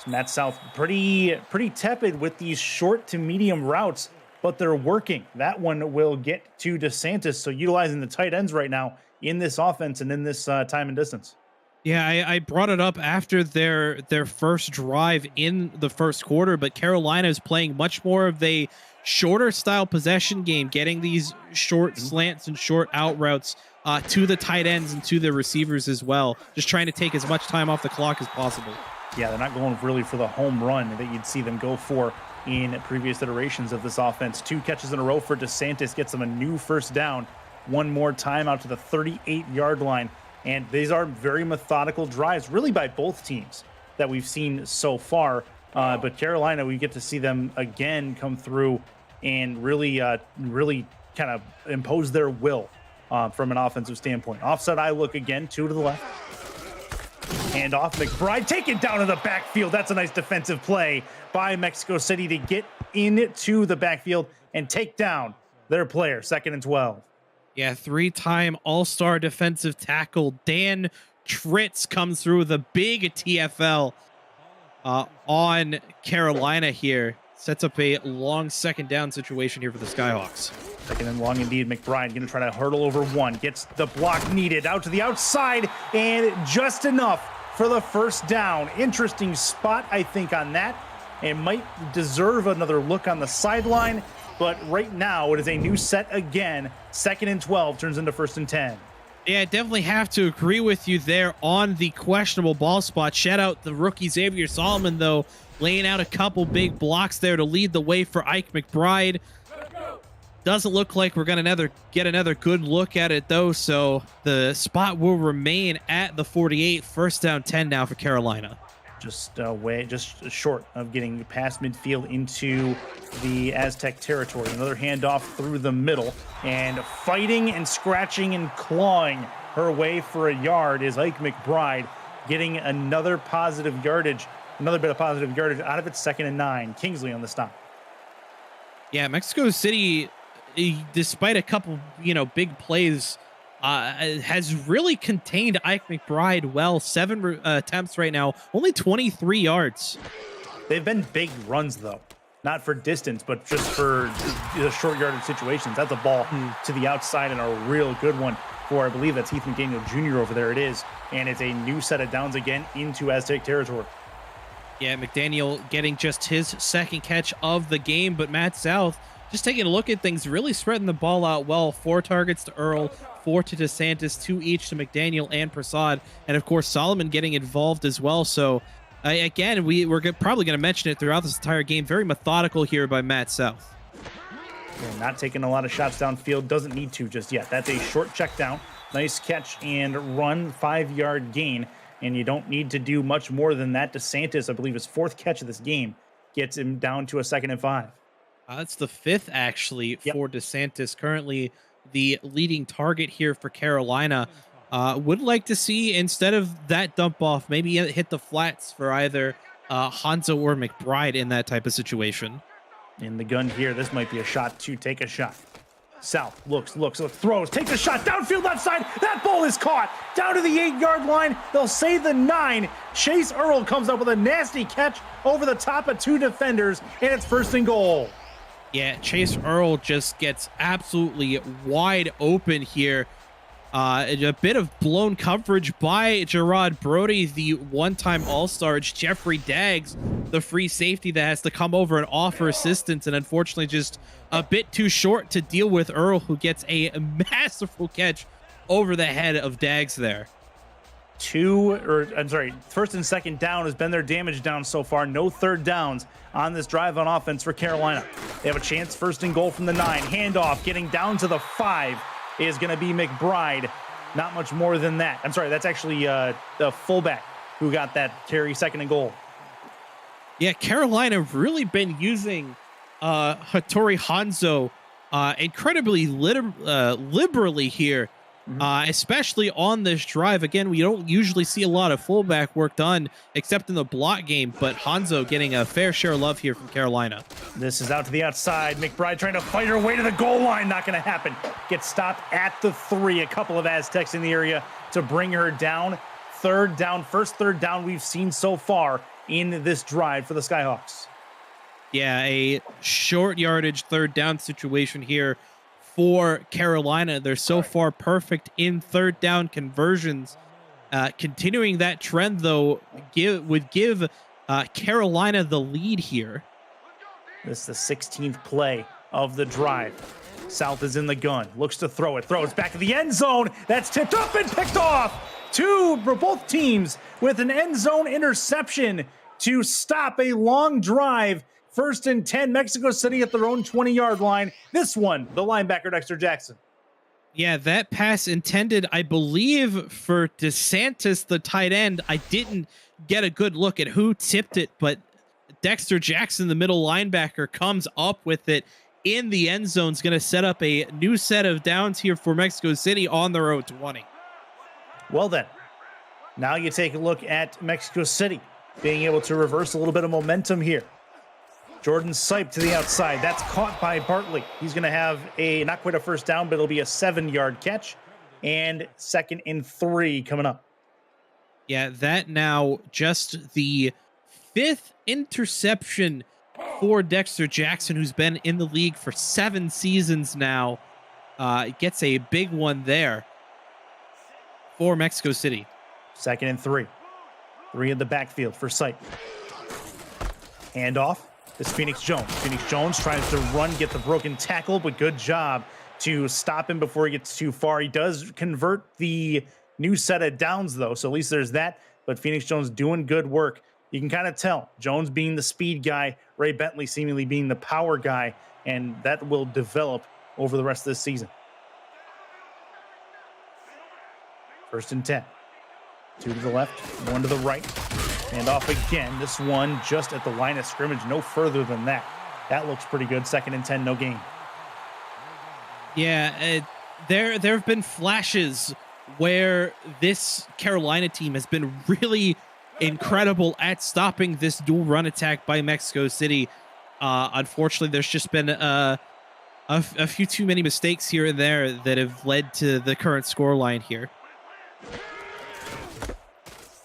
Matt South pretty tepid with these short to medium routes, but they're working. That one will get to DeSantis. So utilizing the tight ends right now in this offense and in this time and distance. Yeah, I brought it up after their first drive in the first quarter, but Carolina is playing much more of a shorter style possession game, getting these short slants and short out routes to the tight ends and to the receivers as well. Just trying to take as much time off the clock as possible. Yeah, they're not going really for the home run that you'd see them go for in previous iterations of this offense. 2 catches in a row for DeSantis gets them a new 1st down. One more time out to the 38-yard line. And these are very methodical drives, really by both teams that we've seen so far. But Carolina, we get to see them again come through and really kind of impose their will from an offensive standpoint. Offside eye look again, 2 to the left. Hand off, McBride taken down in the backfield. That's a nice defensive play by Mexico City to get into the backfield and take down their player. 2nd and 12. Yeah, 3-time all-star defensive tackle Dan Tritz comes through with a big TFL on Carolina here. Sets up a long 2nd down situation here for the Skyhawks. 2nd and long indeed. McBride going to try to hurdle over 1. Gets the block needed out to the outside and just enough for the 1st down. Interesting spot, I think, on that. It might deserve another look on the sideline. But right now, it is a new set again. 2nd and 12 turns into 1st and 10. Yeah, I definitely have to agree with you there on the questionable ball spot. Shout out the rookie Xavier Solomon, though, laying out a couple big blocks there to lead the way for Ike McBride. Doesn't look like we're going to get another good look at it, though, so the spot will remain at the 48. 1st down 10 now for Carolina. Just short of getting past midfield into the Aztec territory. Another handoff through the middle, and fighting and scratching and clawing her way for a yard is Ike McBride, getting another bit of positive yardage out of its 2nd and 9. Kingsley on the stop. Yeah, Mexico City, despite a couple, big plays, has really contained Ike McBride well. 7 attempts right now, only 23 yards. They've been big runs, though. Not for distance, but just for the short yardage situations. That's a ball to the outside and a real good one for, I believe that's Heath McDaniel Jr. over there. It is. And it's a new set of downs again into Aztec territory. Yeah, McDaniel getting just his 2nd catch of the game, but Matt South just taking a look at things, really spreading the ball out well. 4 targets to Earl, 4 to DeSantis, 2 each to McDaniel and Prasad, and of course Solomon getting involved as well. So again, we're probably going to mention it throughout this entire game. Very methodical here by Matt South. Yeah, not taking a lot of shots downfield, doesn't need to just yet. That's a short check down, nice catch and run, 5-yard gain, and you don't need to do much more than that. DeSantis, I believe his 4th catch of this game, gets him down to a 2nd and 5. That's the 5th actually for DeSantis, currently the leading target here for Carolina. Would like to see, instead of that dump off, maybe hit the flats for either Hanzo or McBride in that type of situation. In the gun here, this might be a shot to take a shot. South looks, throws, takes a shot, downfield left side. That ball is caught down to the 8-yard line. They'll say the 9. Chase Earl comes up with a nasty catch over the top of 2 defenders, and it's 1st and goal. Yeah, Chase Earl just gets absolutely wide open here. A bit of blown coverage by Gerard Brody, the one-time All-Star. It's Jeffrey Daggs, the free safety that has to come over and offer assistance, and unfortunately just a bit too short to deal with Earl, who gets a masterful catch over the head of Daggs there. First and second down has been their damage down so far. No third downs on this drive on offense for Carolina. They have a chance, first and goal from the 9. Handoff, getting down to the 5 is going to be McBride. Not much more than that. I'm sorry, that's actually the fullback who got that carry, second and goal. Yeah, Carolina really been using Hattori Hanzo incredibly liberally here. Especially on this drive. Again, we don't usually see a lot of fullback work done except in the block game, but Hanzo getting a fair share of love here from Carolina. This is out to the outside. McBride trying to fight her way to the goal line. Not going to happen. Gets stopped at the 3. A couple of Aztecs in the area to bring her down. Third down, first third down we've seen so far in this drive for the Skyhawks. Yeah, a short yardage third down situation here for Carolina. They're so far perfect in third down conversions. Continuing that trend, though, would give Carolina the lead here. This is the 16th play of the drive. South is in the gun, looks to throw it, throws back to the end zone. That's tipped up and picked off. Both teams with an end zone interception to stop a long drive. First and 10, Mexico City at their own 20-yard line. This one, the linebacker, Dexter Jackson. Yeah, that pass intended, I believe, for DeSantis, the tight end. I didn't get a good look at who tipped it, but Dexter Jackson, the middle linebacker, comes up with it in the end zone. Is going to set up a new set of downs here for Mexico City on their own 20. Well then, now you take a look at Mexico City being able to reverse a little bit of momentum here. Jordan Sipe to the outside. That's caught by Bartley. He's going to have not quite a first down, but it'll be a 7-yard catch. And second and 3 coming up. Yeah, that now just the 5th interception for Dexter Jackson, who's been in the league for 7 seasons now. Gets a big one there for Mexico City. Second and 3. 3 in the backfield for Sipe. Handoff. It's Phoenix Jones. Phoenix Jones tries to run, get the broken tackle, but good job to stop him before he gets too far. He does convert the new set of downs, though, so at least there's that. But Phoenix Jones doing good work. You can kind of tell. Jones being the speed guy, Ray Bentley seemingly being the power guy, and that will develop over the rest of this season. First and 10. 2 to the left, 1 to the right. And off again. This one just at the line of scrimmage, no further than that. That looks pretty good. Second and 10, no gain. Yeah, there have been flashes where this Carolina team has been really incredible at stopping this dual run attack by Mexico City. Unfortunately, there's just been a few too many mistakes here and there that have led to the current scoreline here.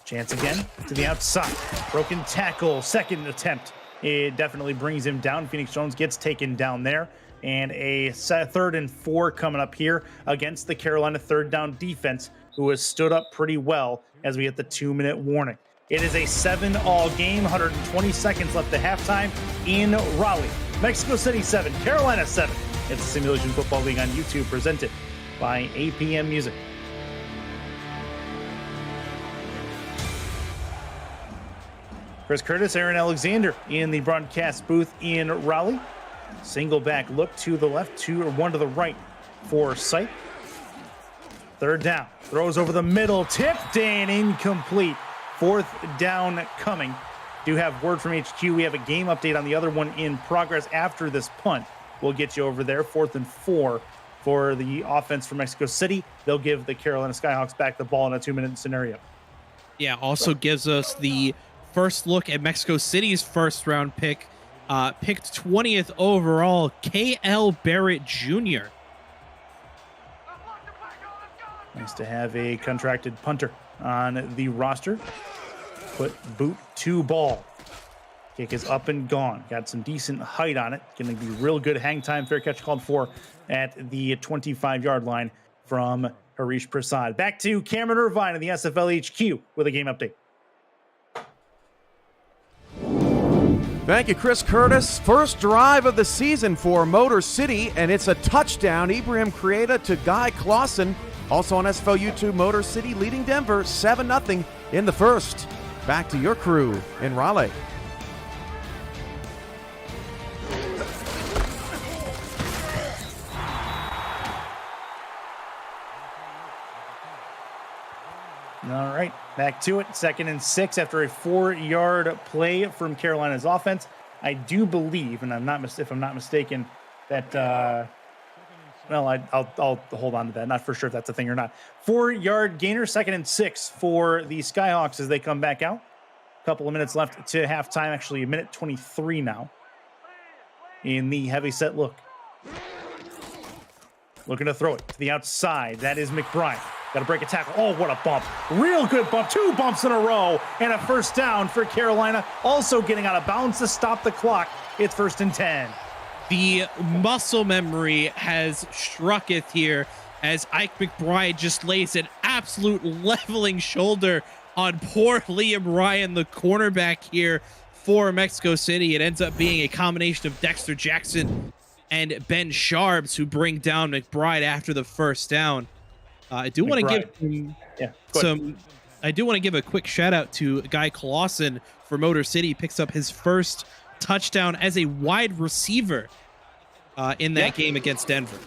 Chance again to the outside. Broken tackle, second attempt. It definitely brings him down. Phoenix Jones gets taken down there. And a third and 4 coming up here against the Carolina third down defense, who has stood up pretty well as we hit the 2-minute warning. It is a 7-all game, 120 seconds left to halftime in Raleigh. Mexico City 7, Carolina 7. It's the Simulation Football League on YouTube, presented by APM Music. Chris Curtis, Aaron Alexander in the broadcast booth in Raleigh. Single back look to the left, 1 to the right for Sipe. Third down, throws over the middle, tipped and incomplete. 4th down coming. Do have word from HQ. We have a game update on the other one in progress after this punt. We'll get you over there. 4th and 4 for the offense for Mexico City. They'll give the Carolina Skyhawks back the ball in a 2-minute scenario. Yeah, also gives us the first look at Mexico City's first round pick, picked 20th overall, K.L. Barrett Jr. Nice to have a contracted punter on the roster. Put boot to ball. Kick is up and gone. Got some decent height on it. Going to be real good hang time. Fair catch called for at the 25-yard line from Harish Prasad. Back to Cameron Irvine in the SFL HQ with a game update. Thank you, Chris Curtis. First drive of the season for Motor City, and it's a touchdown. Ibrahim Creata to Guy Clausen. Also on SFL YouTube, Motor City leading Denver 7-0 in the first. Back to your crew in Raleigh. All right, back to it. 2nd and 6 after a 4-yard play from Carolina's offense. I do believe, and if I'm not mistaken, that I'll hold on to that. Not for sure if that's a thing or not. 4-yard gainer, 2nd and 6 for the Skyhawks as they come back out. A couple of minutes left to halftime. Actually, a minute 23 now. In the heavy set look. Looking to throw it to the outside. That is McBride. Got to break a tackle. Oh, what a bump. Real good bump. 2 bumps in a row. And a first down for Carolina. Also getting out of bounds to stop the clock. It's 1st and 10. The muscle memory has strucketh here as Ike McBride just lays an absolute leveling shoulder on poor Liam Ryan, the cornerback here for Mexico City. It ends up being a combination of Dexter Jackson and Ben Sharps who bring down McBride after the first down. I do want to give a quick shout out to Guy Clausen for Motor City. Picks up his first touchdown as a wide receiver in that game against Denver.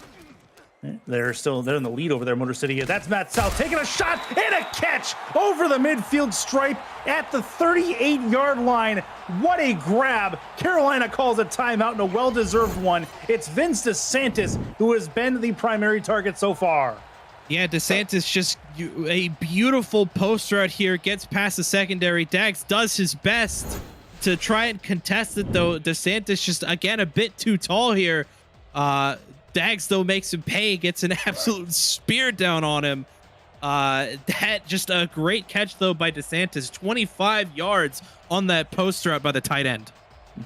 They're in the lead over there, Motor City. That's Matt South taking a shot and a catch over the midfield stripe at the 38-yard line. What a grab. Carolina calls a timeout and a well-deserved one. It's Vince DeSantis who has been the primary target so far. Yeah, DeSantis just a beautiful post route here, gets past the secondary. Dags does his best to try and contest it, though. DeSantis just, again, a bit too tall here. Dags, though, makes him pay, gets an absolute spear down on him. That just a great catch, though, by DeSantis. 25 yards on that post route by the tight end.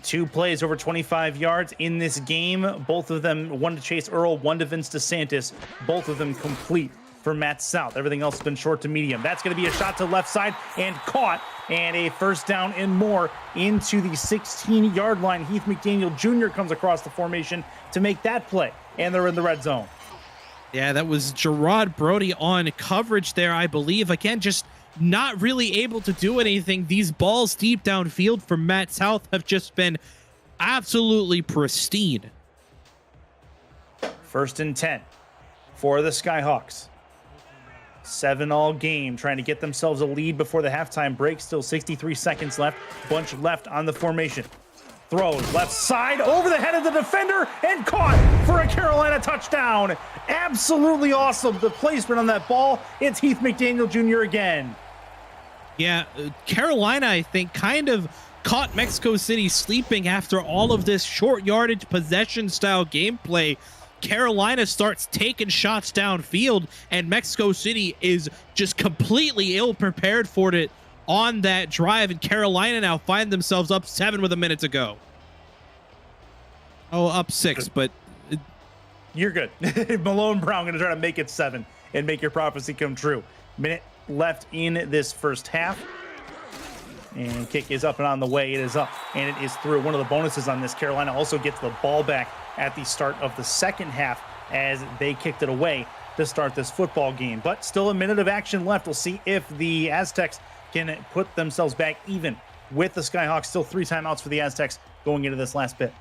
2 plays over 25 yards in this game. Both of them, one to Chase Earl, one to Vince DeSantis. Both of them complete for Matt South. Everything else has been short to medium. That's going to be a shot to left side and caught. And a first down and more into the 16-yard line. Heath McDaniel Jr. comes across the formation to make that play. And they're in the red zone. Yeah, that was Gerard Brody on coverage there, I believe. Again, just not really able to do anything. These balls deep downfield from Matt South have just been absolutely pristine. 1st and 10 for the Skyhawks. 7-all game, trying to get themselves a lead before the halftime break. Still 63 seconds left. Bunch left on the formation. Throws left side over the head of the defender and caught for a Carolina touchdown. Absolutely awesome. The placement on that ball. It's Heath McDaniel Jr. again. Yeah, Carolina, I think, kind of caught Mexico City sleeping after all of this short yardage possession style gameplay. Carolina starts taking shots downfield, and Mexico City is just completely ill prepared for it on that drive, and Carolina now find themselves up 7 with a minute to go. Oh, up 6, but you're good. Malone Brown going to try to make it 7 and make your prophecy come true. Minute left in this first half. And kick is up and on the way. It is up and it is through. One of the bonuses on this, Carolina also gets the ball back at the start of the second half as they kicked it away to start this football game. But still a minute of action left. We'll see if the Aztecs can put themselves back even with the Skyhawks. Still 3 timeouts for the Aztecs going into this last bit.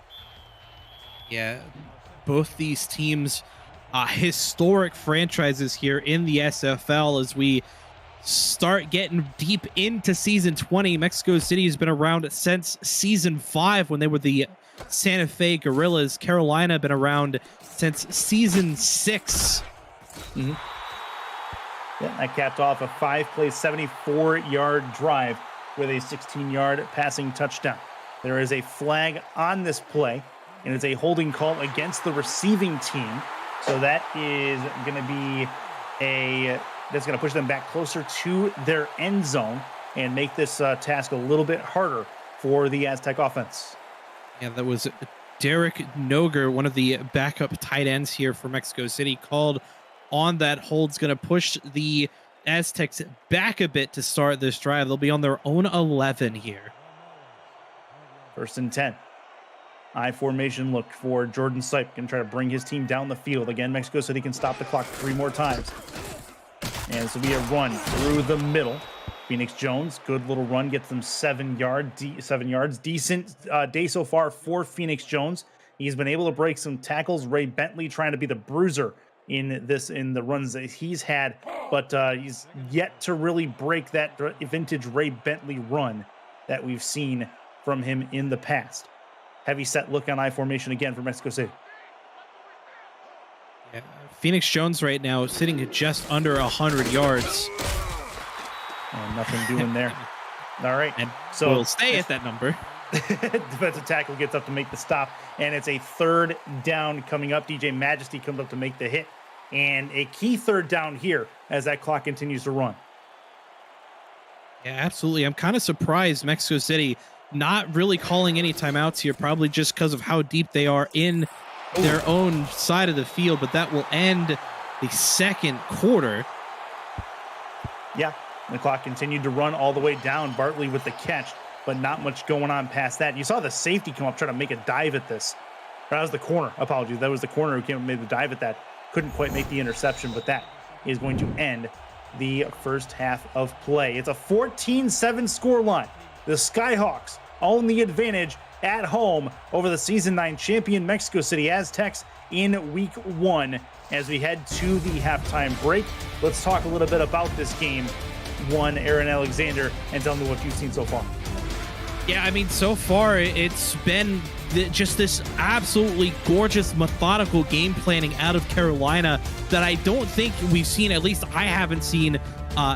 Yeah, both these teams, historic franchises here in the SFL as we start getting deep into season 20. Mexico City has been around since season 5 when they were the Santa Fe Gorillas. Carolina been around since season 6. Yeah, that capped off a 5-play, 74-yard drive with a 16-yard passing touchdown. There is a flag on this play, and it's a holding call against the receiving team. So that is going to be that's going to push them back closer to their end zone and make this task a little bit harder for the Aztec offense. Yeah, that was Derek Noger, one of the backup tight ends here for Mexico City, called on that hold is going to push the Aztecs back a bit to start this drive. They'll be on their own 11 here. 1st and 10. I formation look for Jordan Sipe. Going to try to bring his team down the field. Again, Mexico City can stop the clock 3 more times. And this will be a run through the middle. Phoenix Jones, good little run, gets them 7 yards. Decent day so far for Phoenix Jones. He's been able to break some tackles. Ray Bentley trying to be the bruiser in the runs that he's had, but he's yet to really break that vintage Ray Bentley run that we've seen from him in the past. Heavy set look on I formation again for Mexico City. Yeah, Phoenix Jones right now sitting at just under 100 yards. Oh, nothing doing there. All right. And so we'll stay at that number. Defensive tackle gets up to make the stop, and it's a 3rd down coming up. DJ Majesty comes up to make the hit, and a key 3rd down here as that clock continues to run. Yeah, absolutely. I'm kind of surprised Mexico City not really calling any timeouts here, probably just because of how deep they are in their own side of the field, but that will end the 2nd quarter. Yeah, the clock continued to run all the way down. Bartley with the catch, but not much going on past that. You saw the safety come up, try to make a dive at this. That was the corner. Apologies. That was the corner who came and made the dive at that. Couldn't quite make the interception, but that is going to end the first half of play. It's a 14-7 scoreline. The Skyhawks own the advantage at home over the Season 9 champion Mexico City Aztecs in Week 1. As we head to the halftime break, let's talk a little bit about this game. Aaron Alexander, and tell me what you've seen so far. Yeah, I mean, so far it's been just this absolutely gorgeous, methodical game planning out of Carolina that I don't think we've seen, at least I haven't seen,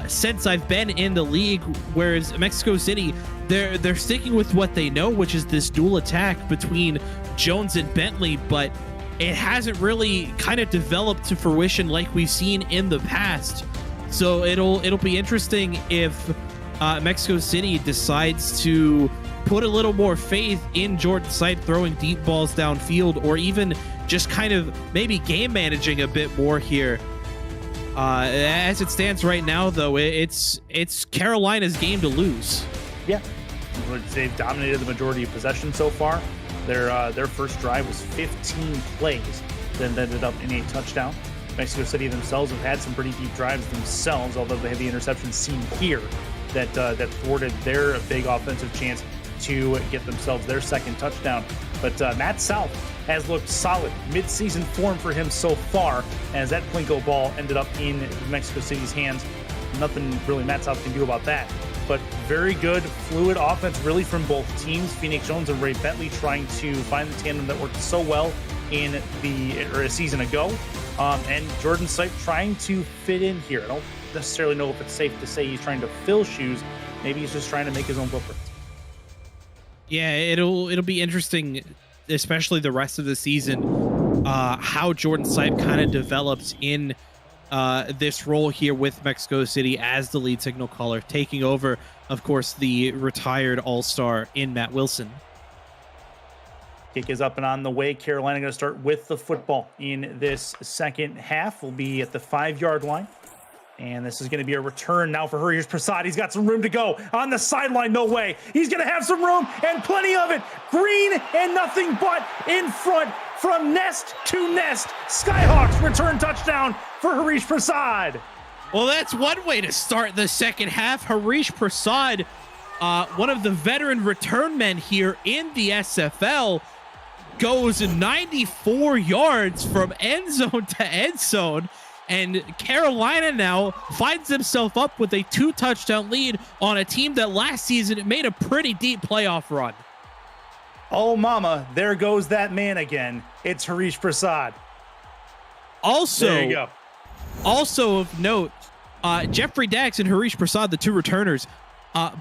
since I've been in the league. Whereas Mexico City, they're sticking with what they know, which is this dual attack between Jones and Bentley, but it hasn't really kind of developed to fruition like we've seen in the past. So it'll be interesting if Mexico City decides to put a little more faith in Jordan Sipe throwing deep balls downfield, or even just kind of maybe game managing a bit more here. As it stands right now, though, it's Carolina's game to lose. Yeah, they've dominated the majority of possession so far. Their first drive was 15 plays, then ended up in a touchdown. Mexico City themselves have had some pretty deep drives themselves, although they have the interception seen here that thwarted their big offensive chance to get themselves their 2nd touchdown. But Matt South has looked solid. Mid-season form for him so far, as that Plinko ball ended up in Mexico City's hands. Nothing really Matt South can do about that. But very good, fluid offense really from both teams. Phoenix Jones and Ray Bentley trying to find the tandem that worked so well in a season ago. And Jordan Sipe trying to fit in here. I don't necessarily know if it's safe to say he's trying to fill shoes. Maybe he's just trying to make his own footprint. Yeah, it'll be interesting, especially the rest of the season, how Jordan Sipe kind of develops in this role here with Mexico City as the lead signal caller, taking over, of course, the retired all-star in Matt Wilson. Kick is up and on the way. Carolina going to start with the football in this second half. We'll be at the 5-yard line. And this is going to be a return now for Harish Prasad. He's got some room to go on the sideline. No way. He's going to have some room and plenty of it. Green and nothing but in front from nest to nest. Skyhawks return touchdown for Harish Prasad. Well, that's one way to start the second half. Harish Prasad, one of the veteran return men here in the SFL, goes 94 yards from end zone to end zone. And Carolina now finds himself up with a 2-touchdown lead on a team that last season made a pretty deep playoff run. Oh, mama, there goes that man again. It's Harish Prasad. Also, there you go. Also of note, Jeffrey Dax and Harish Prasad, the 2 returners,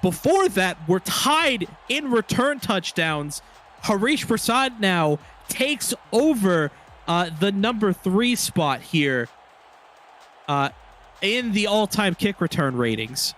before that were tied in return touchdowns. Harish Prasad now takes over the number 3 spot here in the all-time kick return ratings.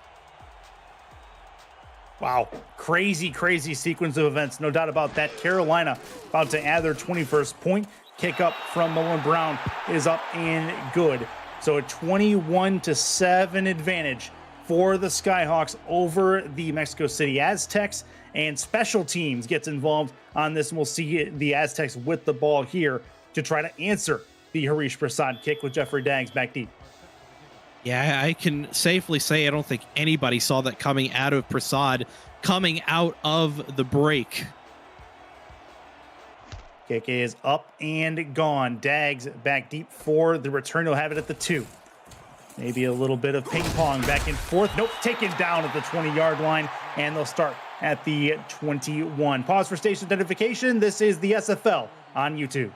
Wow. Crazy, crazy sequence of events. No doubt about that. Carolina about to add their 21st point. Kick up from Mullen Brown is up and good. So a 21-7 advantage for the Skyhawks over the Mexico City Aztecs, and special teams gets involved on this, and we'll see the Aztecs with the ball here to try to answer the Harish Prasad kick with Jeffrey Daggs back deep. Yeah, I can safely say I don't think anybody saw that coming out of Prasad coming out of the break. Kick is up and gone. Daggs back deep for the return. He'll have it at the 2. Maybe a little bit of ping pong back and forth. Nope, taken down at the 20-yard line, and they'll start at the 21. Pause for station identification. This is the SFL on YouTube.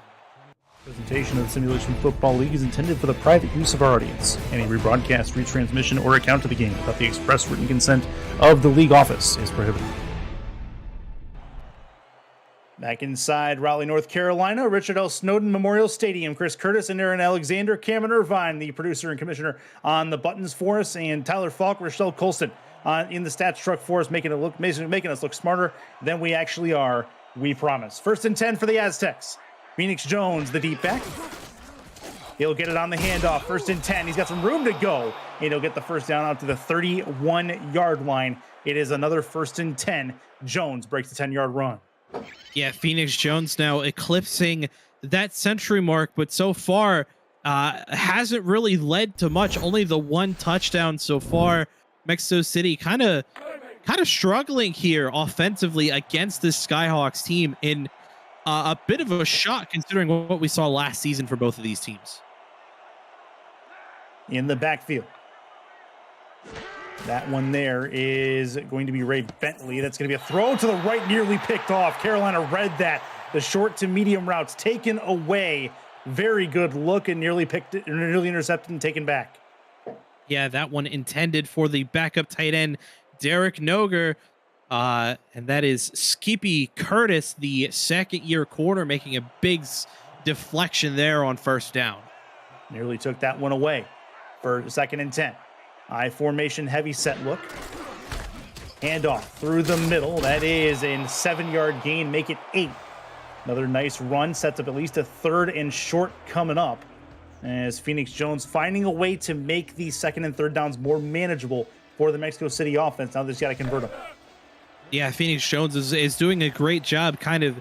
Presentation of the Simulation Football League is intended for the private use of our audience. Any rebroadcast, retransmission, or account of the game without the express written consent of the league office is prohibited. Back inside Raleigh, North Carolina, Richard L. Snowden Memorial Stadium. Chris Curtis and Aaron Alexander, Cameron Irvine, the producer and commissioner on the buttons for us, and Tyler Falk, Rochelle Colston in the stats truck for us, making us look smarter than we actually are, we promise. 1st and 10 for the Aztecs. Phoenix Jones, the deep back. He'll get it on the handoff. 1st and 10. He's got some room to go, and he'll get the first down out to the 31-yard line. It is another 1st and 10. Jones breaks the 10-yard run. Yeah, Phoenix Jones now eclipsing that century mark, but so far hasn't really led to much. Only the 1 touchdown so far. Mexico City kind of struggling here offensively against this Skyhawks team in a bit of a shock considering what we saw last season for both of these teams. In the backfield. That one there is going to be Ray Bentley. That's going to be a throw to the right, nearly picked off. Carolina read that. The short to medium routes taken away. Very good look, and nearly intercepted and taken back. Yeah, that one intended for the backup tight end, Derek Noger. And that is Skippy Curtis, the second-year corner, making a big deflection there on 1st down. Nearly took that one away for 2nd and 10. I formation heavy set look. Handoff through the middle. That is a 7-yard gain. Make it 8. Another nice run. Sets up at least a 3rd and short coming up. As Phoenix Jones finding a way to make these 2nd and 3rd downs more manageable for the Mexico City offense. Now they just got to convert them. Yeah, Phoenix Jones is doing a great job kind of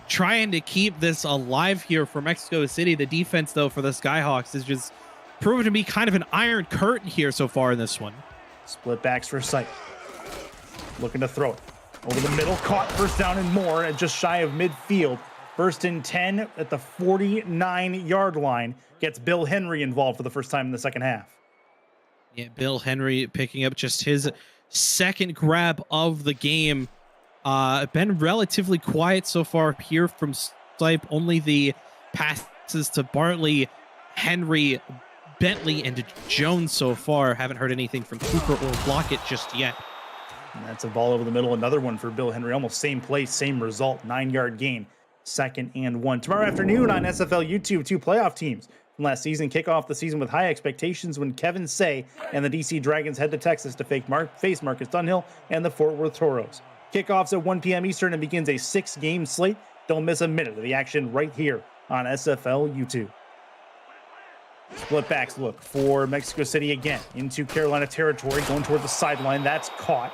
trying to keep this alive here for Mexico City. The defense, though, for the Skyhawks is just proven to be kind of an iron curtain here so far in this one. Split backs for sight. Looking to throw it. Over the middle, caught, 1st down and more at just shy of midfield. 1st and 10 at the 49-yard line. Gets Bill Henry involved for the first time in the 2nd half. Yeah, Bill Henry picking up just his 2nd grab of the game. Been relatively quiet so far here from Stipe. Only the passes to Bartley, Henry, Bentley, and to Jones so far. Haven't heard anything from Cooper or Blockett just yet. And that's a ball over the middle. Another one for Bill Henry. Almost same place, same result. 9-yard gain. 2nd and 1. Tomorrow afternoon on SFL YouTube, 2 playoff teams from last season kick off the season with high expectations when Kevin Say and the DC Dragons head to Texas to face Marcus Dunhill and the Fort Worth Toros. Kickoffs at 1 p.m. Eastern and begins a 6-game slate. Don't miss a minute of the action right here on SFL YouTube. Split backs look for Mexico City again into Carolina territory, going toward the sideline. That's caught.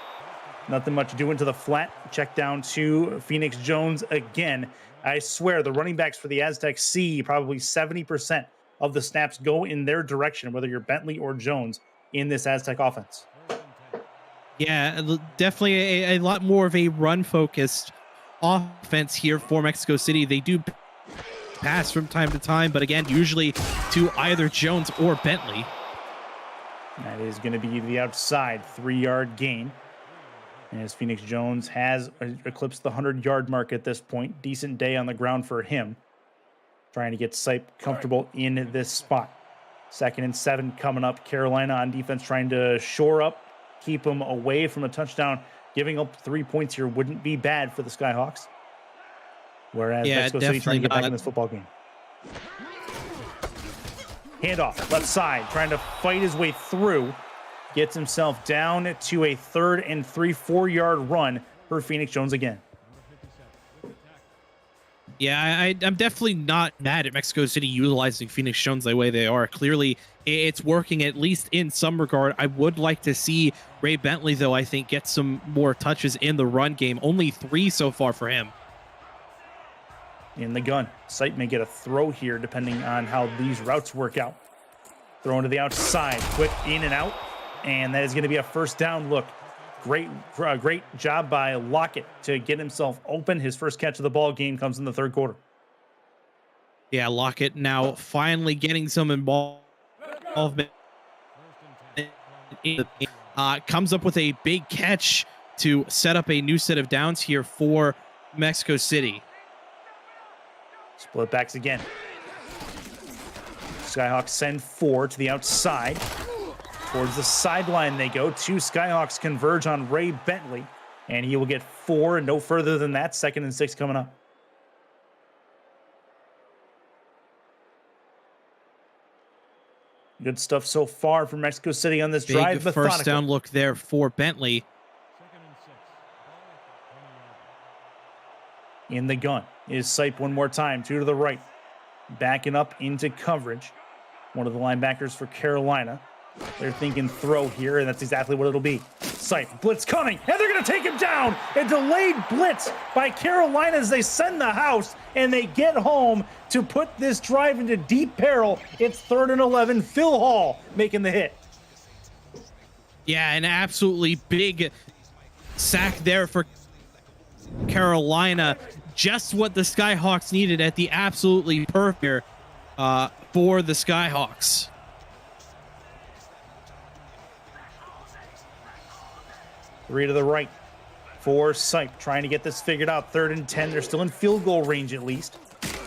Nothing much doing to the flat. Check down to Phoenix Jones again. I swear the running backs for the Aztecs see probably 70% of the snaps go in their direction, whether you're Bentley or Jones in this Aztec offense. Yeah, definitely a lot more of a run-focused offense here for Mexico City. They do pass from time to time, but again, usually to either Jones or Bentley. That is going to be the outside 3-yard gain. As Phoenix Jones has eclipsed the 100-yard mark at this point. Decent day on the ground for him. Trying to get Sipe comfortable in this spot. 2nd and 7 coming up. Carolina on defense trying to shore up, keep them away from a touchdown. Giving up 3 points here wouldn't be bad for the Skyhawks. Whereas Mexico City trying to get back in this football game. Handoff, left side, trying to fight his way through. Gets himself down to a 3rd and 3, 4-yard run for Phoenix Jones again. Yeah, I'm definitely not mad at Mexico City utilizing Phoenix Jones the way they are. Clearly, it's working, at least in some regard. I would like to see Ray Bentley, though, I think, get some more touches in the run game. Only 3 so far for him. In the gun. Sight may get a throw here, depending on how these routes work out. Thrown to the outside. Quick in and out. And that is going to be a first down look. Great job by Lockett to get himself open. His first catch of the ball game comes in the third quarter. Yeah, Lockett now finally getting some involvement. Comes up with a big catch to set up a new set of downs here for Mexico City. Split backs again. Skyhawks send 4 to the outside. Towards the sideline they go. 2 Skyhawks converge on Ray Bentley, and he will get 4 and no further than that. 2nd and 6 coming up. Good stuff so far from Mexico City on this drive. Big first down look there for Bentley. In the gun is Sipe one more time. 2 to the right. Backing up into coverage. One of the linebackers for Carolina. They're thinking throw here, and that's exactly what it'll be. Sipe, blitz coming, and they're going to take him down. A delayed blitz by Carolina as they send the house, and they get home to put this drive into deep peril. It's 3rd and 11. Phil Hall making the hit. Yeah, an absolutely big sack there for Carolina. Just what the Skyhawks needed at the absolutely perfect for the Skyhawks. Three to the right for Sipe, trying to get this figured out. 3rd and 10. They're still in field goal range at least.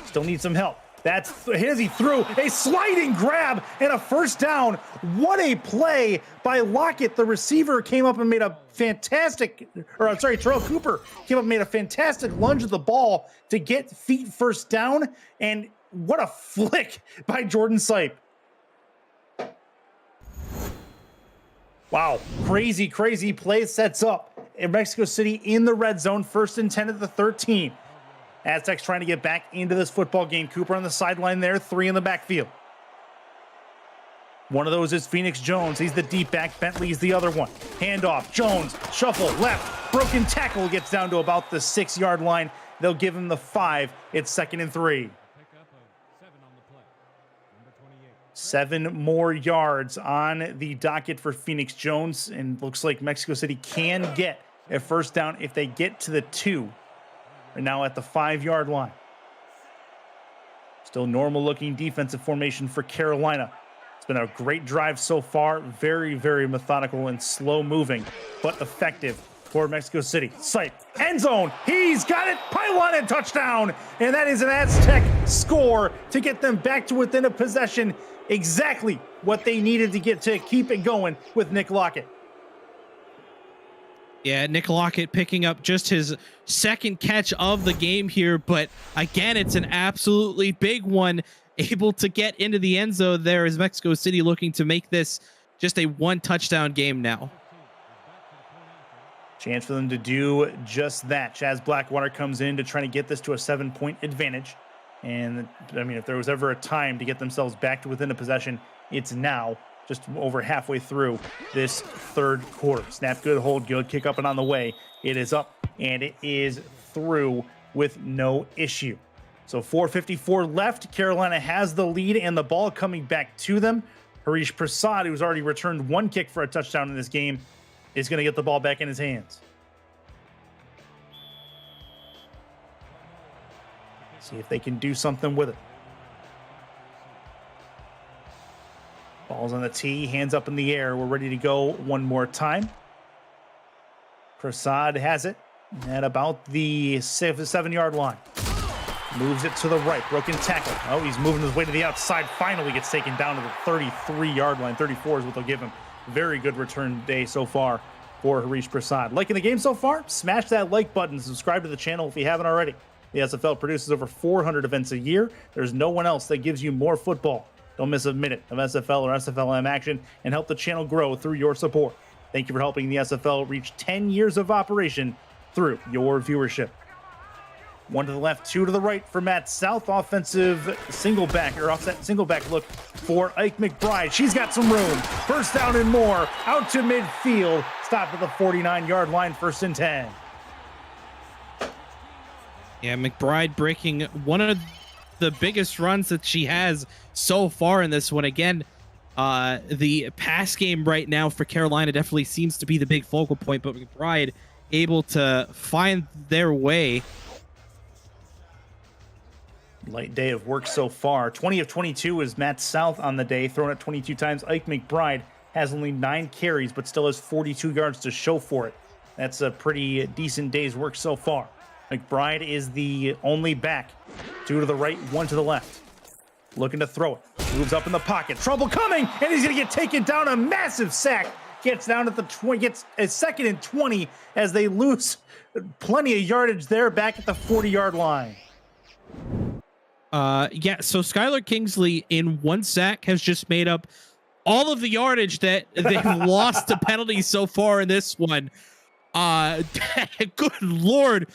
Still need some help. Here's he threw a sliding grab and a first down. What a play by Lockett. The receiver came up and made a fantastic, Terrell Cooper came up and made a fantastic lunge at the ball to get feet first down. And what a flick by Jordan Sipe. Wow, crazy play sets up in Mexico City in the red zone. 1st and 10 at the 13. Aztecs trying to get back into this football game. Cooper on the sideline there, 3 in the backfield. One of those is Phoenix Jones. He's the deep back. Bentley's the other one. Handoff, Jones, shuffle, left. Broken tackle, gets down to about the 6-yard line. They'll give him the 5. It's 2nd and 3. 7 more yards on the docket for Phoenix Jones, and looks like Mexico City can get a first down if they get to the 2. They're now at the 5-yard line. Still normal looking defensive formation for Carolina. It's been a great drive so far. Very, very methodical and slow moving, but effective for Mexico City. Sipe, end zone. He's got it. Pylon and touchdown. And that is an Aztec score to get them back to within a possession. Exactly what they needed to get to keep it going with Nick Lockett. Yeah, Nick Lockett picking up just his 2nd catch of the game here, but again, it's an absolutely big one, able to get into the end zone there as Mexico City looking to make this just a 1-touchdown game now. Chance for them to do just that. Chaz Blackwater comes in to try to get this to a 7-point advantage. And, I mean, if there was ever a time to get themselves back to within a possession, it's now, just over halfway through this 3rd quarter. Snap good, hold good, kick up and on the way. It is up, and it is through with no issue. So 4:54 left. Carolina has the lead, and the ball coming back to them. Harish Prasad, who's already returned 1 kick for a touchdown in this game, is going to get the ball back in his hands. See if they can do something with it. Ball's on the tee, hands up in the air. We're ready to go one more time. Prasad has it at about the 7-yard line. Moves it to the right, broken tackle. Oh, he's moving his way to the outside. Finally gets taken down to the 33-yard line. 34 is what they'll give him. Very good return day so far for Harish Prasad. Liking the game so far? Smash that like button. Subscribe to the channel if you haven't already. The SFL produces over 400 events a year. There's no one else that gives you more football. Don't miss a minute of SFL or SFLM action and help the channel grow through your support. Thank you for helping the SFL reach 10 years of operation through your viewership. One to the left, two to the right for Matt South. Offensive single back or offset single back look for Ike McBride. She's got some room. First down and more. Out to midfield. Stop at the 49-yard line. 1st and 10. Yeah, McBride breaking one of the biggest runs that she has so far in this one. Again, the pass game right now for Carolina definitely seems to be the big focal point, but McBride able to find their way. Light day of work so far. 20 of 22 is Matt South on the day, thrown at 22 times. Ike McBride has only 9 carries, but still has 42 yards to show for it. That's a pretty decent day's work so far. McBride is the only back. 2 to the right, 1 to the left. Looking to throw it. Moves up in the pocket. Trouble coming, and he's going to get taken down. A massive sack. Gets down at the 20, gets a 2nd and 20 as they lose plenty of yardage there back at the 40-yard line. Yeah, so Skylar Kingsley in 1 sack has just made up all of the yardage that they've lost to penalties so far in this one. Good Lord,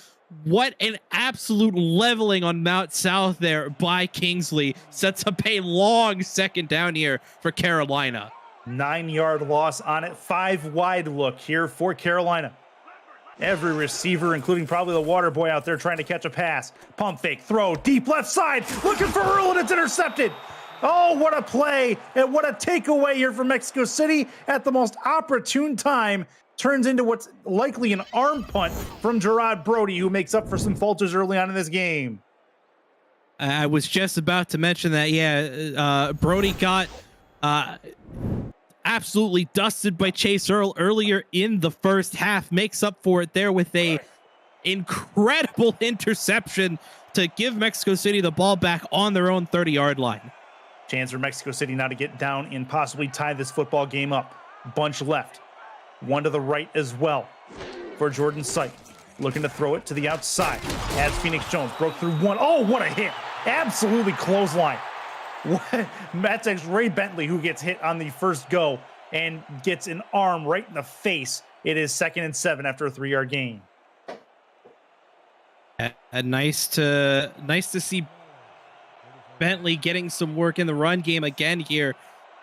what an absolute leveling on Mount South there by Kingsley. Sets up a long 2nd down here for Carolina. 9-yard loss on it. 5 wide look here for Carolina. Every receiver, including probably the water boy out there trying to catch a pass. Pump fake, throw, deep left side, looking for Earl, and it's intercepted. Oh, what a play, and what a takeaway here from Mexico City at the most opportune time. Turns into what's likely an arm punt from Gerard Brody, who makes up for some falters early on in this game. I was just about to mention that, yeah, Brody got absolutely dusted by Chase Earl earlier in the first half, makes up for it there with a incredible interception to give Mexico City the ball back on their own 30-yard line. Chance for Mexico City now to get down and possibly tie this football game up. Bunch left. 1 to the right as well for Jordan Syke. Looking to throw it to the outside as Phoenix Jones broke through 1. Oh, what a hit. Absolutely clothesline. That's Ray Bentley who gets hit on the first go and gets an arm right in the face. It is 2nd and 7 after a 3-yard gain. Nice to see Bentley getting some work in the run game again here.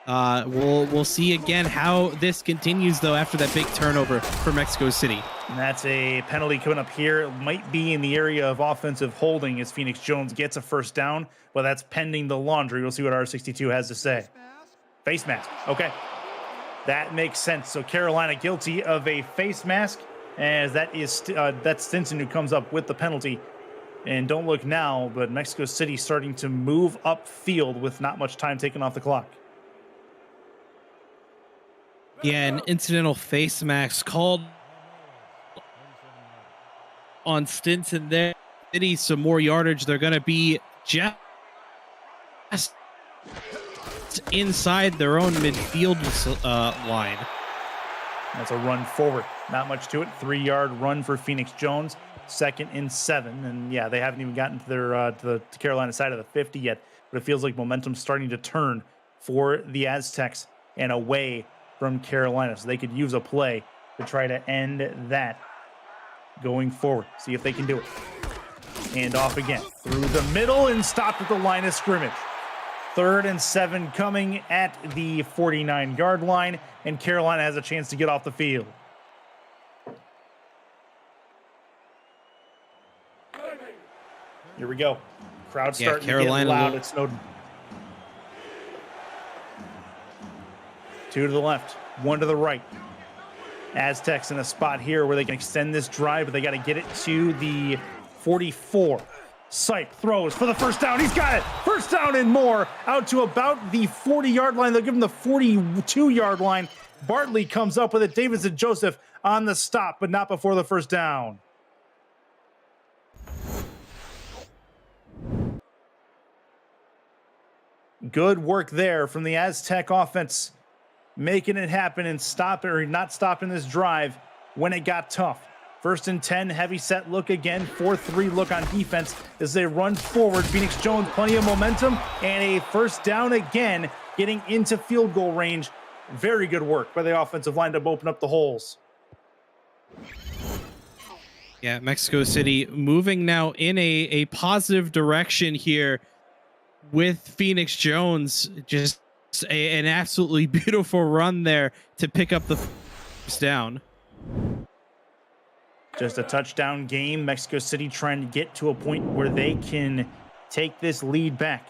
We'll see again how this continues though after that big turnover for Mexico City. And that's a penalty coming up here. It might be in the area of offensive holding as Phoenix Jones gets a 1st down, but that's pending the laundry. We'll see what R62 has to say. Face mask. Okay. That makes sense. So Carolina guilty of a face mask, as that is that's Stinson who comes up with the penalty. And don't look now, but Mexico City starting to move upfield with not much time taken off the clock. Yeah, an incidental face mask called on Stinson there. City some more yardage. They're going to be just inside their own midfield line. That's a run forward. Not much to it. 3-yard run for Phoenix Jones. 2nd and 7. And yeah, they haven't even gotten to their to the Carolina side of the 50 yet. But it feels like momentum's starting to turn for the Aztecs and away from Carolina. So they could use a play to try to end that going forward. See if they can do it. And off again through the middle and stopped at the line of scrimmage. 3rd and 7 coming at the 49-yard line, and Carolina has a chance to get off the field. Here we go. Crowd starting to get loud at Snowden. 2 to the left, 1 to the right. Aztecs in a spot here where they can extend this drive, but they got to get it to the 44. Syke throws for the 1st down. He's got it. 1st down and more. Out to about the 40-yard line. They'll give him the 42-yard line. Bartley comes up with it. Davidson Joseph on the stop, but not before the 1st down. Good work there from the Aztec offense, making it happen and not stopping this drive when it got tough. 1st and 10, heavy set look again, 4-3 look on defense as they run forward. Phoenix Jones, plenty of momentum, and a 1st down again, getting into field goal range. Very good work by the offensive line to open up the holes. Yeah, Mexico City moving now in a positive direction here with Phoenix Jones. Just an absolutely beautiful run there to pick up the first down. Just a touchdown game. Mexico City trying to get to a point where they can take this lead back.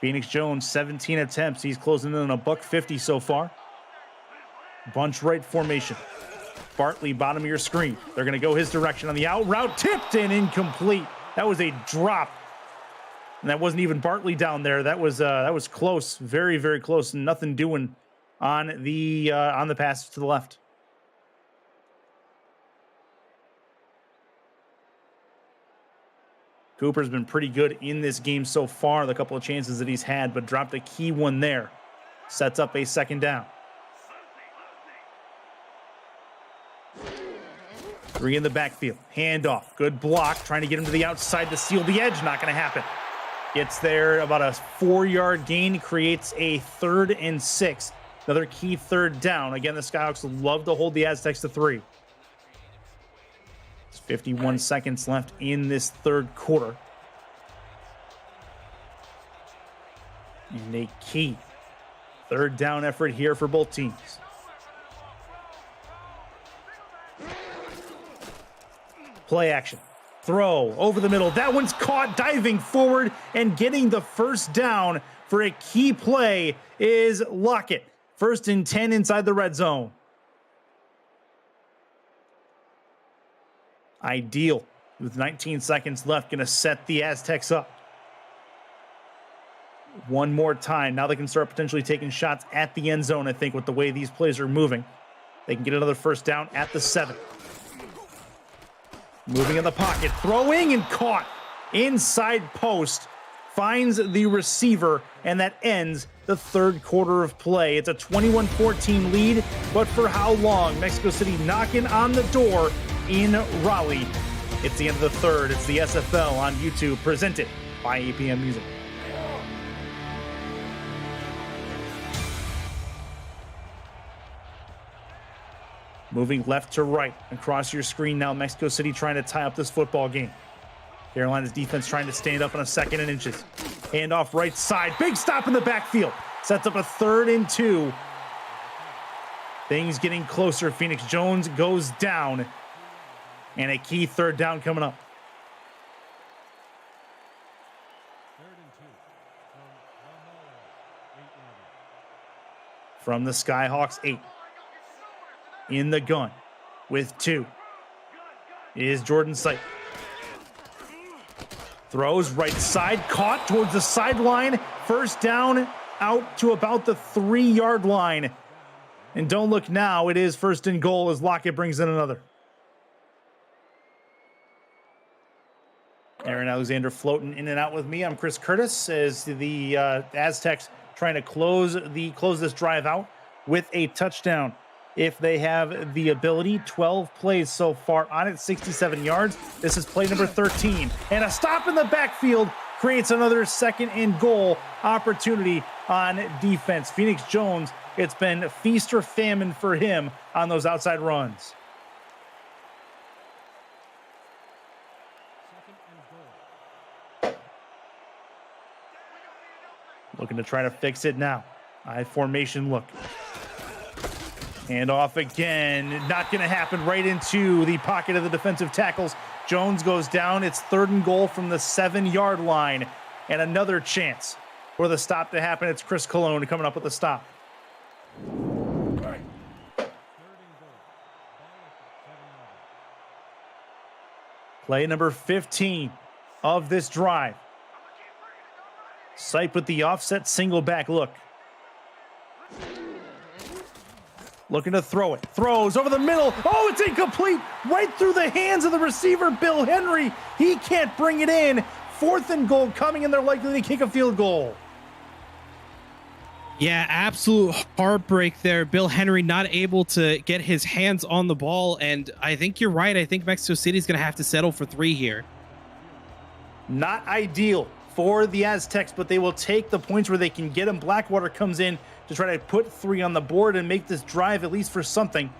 Phoenix Jones, 17 attempts. He's closing in on $150 so far. Bunch right formation. Bartley, bottom of your screen. They're going to go his direction on the out route. Tipped and incomplete. That was a drop. And that wasn't even Bartley down there. That was close. Very, very close. Nothing doing on the pass to the left. Cooper's been pretty good in this game so far, the couple of chances that he's had, but dropped a key one there. Sets up a second down. 3 in the backfield. Handoff. Good block. Trying to get him to the outside to seal the edge. Not going to happen. Gets there about a 4-yard gain. Creates a 3rd and 6. Another key third down. Again, the Skyhawks love to hold the Aztecs to 3. 51 seconds left in this third quarter. And a key third down effort here for both teams. Play action. Throw over the middle. That one's caught, diving forward and getting the first down for a key play is Lockett. 1st and 10 inside the red zone. Ideal with 19 seconds left, going to set the Aztecs up. One more time. Now they can start potentially taking shots at the end zone, I think, with the way these plays are moving. They can get another first down at the 7. Moving in the pocket, throwing and caught. Inside post, finds the receiver, and that ends the third quarter of play. It's a 21-14 lead, but for how long? Mexico City knocking on the door in Raleigh. It's the end of the third. It's the SFL on YouTube, presented by APM Music. Moving left to right across your screen now. Mexico City trying to tie up this football game. Carolina's defense trying to stand up on a 2nd and inches. Handoff right side. Big stop in the backfield. Sets up a 3rd and 2. Things getting closer. Phoenix Jones goes down. And a key third down coming up. From the Skyhawks 8. In the gun with 2 is Jordan Sight. Throws right side, caught towards the sideline. First down out to about the 3-yard line. And don't look now, it is 1st and goal as Lockett brings in another. Aaron Alexander floating in and out with me. I'm Chris Curtis as the Aztecs trying to close this drive out with a touchdown. If they have the ability, 12 plays so far on it, 67 yards. This is play number 13. And a stop in the backfield creates another 2nd and goal opportunity on defense. Phoenix Jones, it's been feast or famine for him on those outside runs. Looking to try to fix it now. I formation look. And off again. Not going to happen. Right into the pocket of the defensive tackles. Jones goes down. It's 3rd and goal from the 7-yard line. And another chance for the stop to happen. It's Chris Colon coming up with the stop. Play number 15 of this drive. Sight with the offset single back look. Looking to throw it. Throws over the middle. Oh, it's incomplete. Right through the hands of the receiver, Bill Henry. He can't bring it in. 4th and goal coming, and they're likely to kick a field goal. Yeah, absolute heartbreak there. Bill Henry not able to get his hands on the ball, and I think you're right. I think Mexico City's going to have to settle for 3 here. Not ideal for the Aztecs, but they will take the points where they can get them. Blackwater comes in to try to put 3 on the board and make this drive at least for something.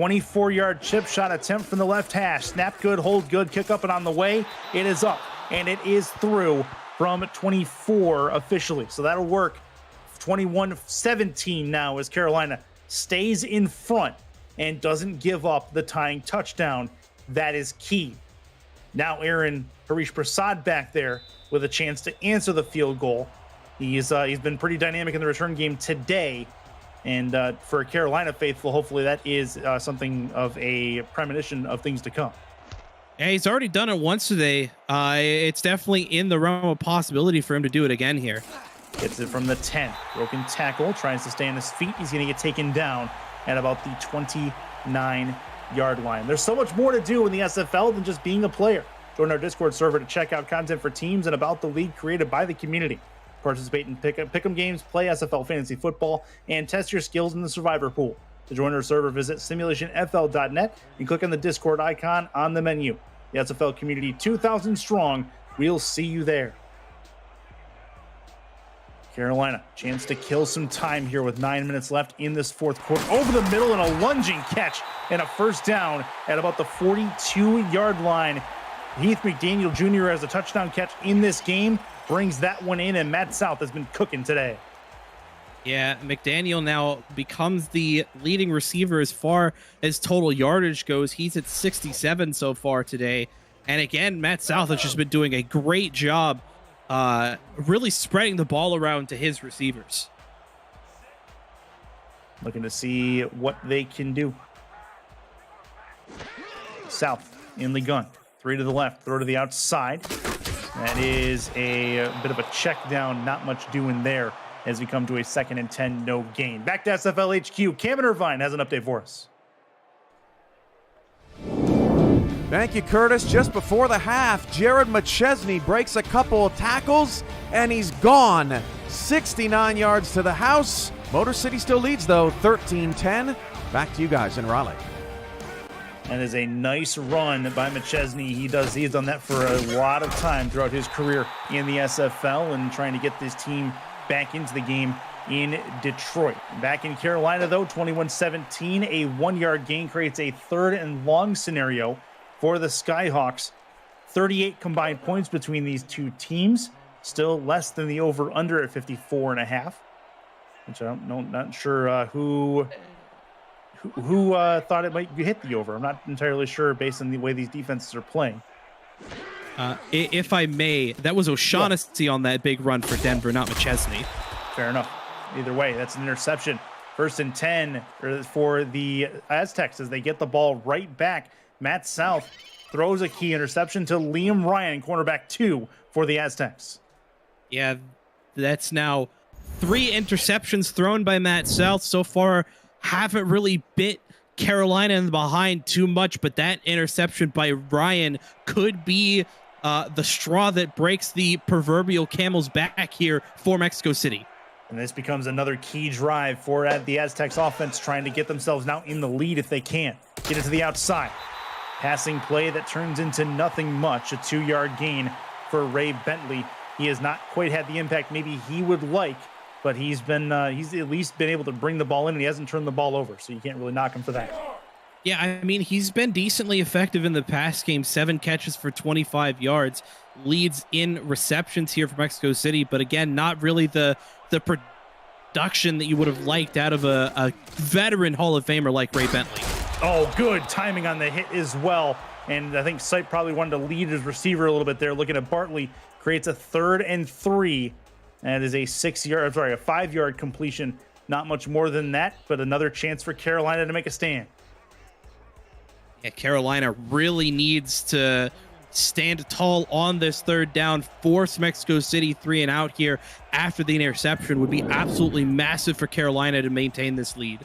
24-yard chip shot attempt from the left hash. Snap good, hold good, kick up and on the way. It is up, and it is through from 24 officially. So that'll work. 21-17 now as Carolina stays in front and doesn't give up the tying touchdown. That is key. Now Aaron Harish Prasad back there with a chance to answer the field goal. He's been pretty dynamic in the return game today. And for Carolina faithful, hopefully that is something of a premonition of things to come. Yeah, he's already done it once today. It's definitely in the realm of possibility for him to do it again here. Gets it from the 10. Broken tackle, tries to stay on his feet. He's going to get taken down at about the 29-yard line. There's so much more to do in the SFL than just being a player. Join our Discord server to check out content for teams and about the league created by the community. Participate in pick'em games, play SFL fantasy football, and test your skills in the survivor pool. To join our server, visit simulationfl.net and click on the Discord icon on the menu. The SFL community 2,000 strong. We'll see you there. Carolina, chance to kill some time here with 9 minutes left in this fourth quarter. Over the middle and a lunging catch and a first down at about the 42-yard line. Heath McDaniel Jr. has a touchdown catch in this game. Brings that one in, and Matt South has been cooking today. Yeah, McDaniel now becomes the leading receiver as far as total yardage goes. He's at 67 so far today. And again, Matt South has just been doing a great job really spreading the ball around to his receivers. Looking to see what they can do. South in the gun. 3 to the left, throw to the outside. That is a bit of a check down, not much doing there as we come to a 2nd and 10, no gain. Back to SFL HQ. Cameron Irvine has an update for us. Thank you, Curtis. Just before the half, Jared McChesney breaks a couple of tackles, and he's gone. 69 yards to the house. Motor City still leads, though, 13-10. Back to you guys in Raleigh. That is a nice run by McChesney. He's done that for a lot of time throughout his career in the SFL and trying to get this team back into the game in Detroit. Back in Carolina, though, 21-17, a 1-yard gain creates a 3rd and long scenario for the Skyhawks. 38 combined points between these two teams, still less than the over-under at 54.5, which I don't know, not sure who thought it might hit the over. I'm not entirely sure based on the way these defenses are playing. If I may, that was O'Shaughnessy on that big run for Denver, not McChesney. Fair enough. Either way, that's an interception. 1st and 10 for the Aztecs as they get the ball right back. Matt South throws a key interception to Liam Ryan, cornerback 2 for the Aztecs. Yeah, that's now 3 interceptions thrown by Matt South so far. Haven't really bit Carolina in the behind too much, but that interception by Ryan could be the straw that breaks the proverbial camel's back here for Mexico City. And this becomes another key drive for the Aztecs offense, trying to get themselves now in the lead if they can. Get it to the outside. Passing play that turns into nothing much, a 2-yard gain for Ray Bentley. He has not quite had the impact maybe he would like, but he's at least been able to bring the ball in, and he hasn't turned the ball over, so you can't really knock him for that. Yeah, I mean, he's been decently effective in the past game. 7 catches for 25 yards, leads in receptions here for Mexico City, but again, not really the production that you would have liked out of a veteran Hall of Famer like Ray Bentley. Oh, good timing on the hit as well, and I think Sipe probably wanted to lead his receiver a little bit there. Looking at Bartley, creates a 3rd and 3. That is a 5-yard completion. Not much more than that, but another chance for Carolina to make a stand. Yeah, Carolina really needs to stand tall on this 3rd down, force Mexico City 3 and out here after the interception would be absolutely massive for Carolina to maintain this lead.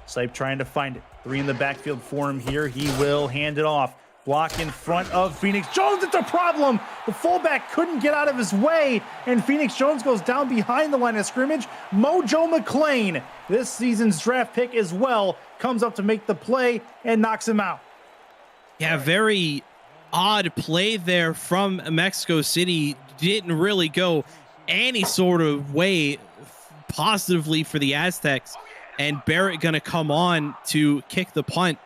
Sipe trying to find it. 3 in the backfield for him here. He will hand it off. Block in front of Phoenix Jones. It's a problem. The fullback couldn't get out of his way, and Phoenix Jones goes down behind the line of scrimmage. Mojo McClain, this season's draft pick as well, comes up to make the play and knocks him out. Yeah, very odd play there from Mexico City. Didn't really go any sort of way positively for the Aztecs. and Barrett going to come on to kick the punt,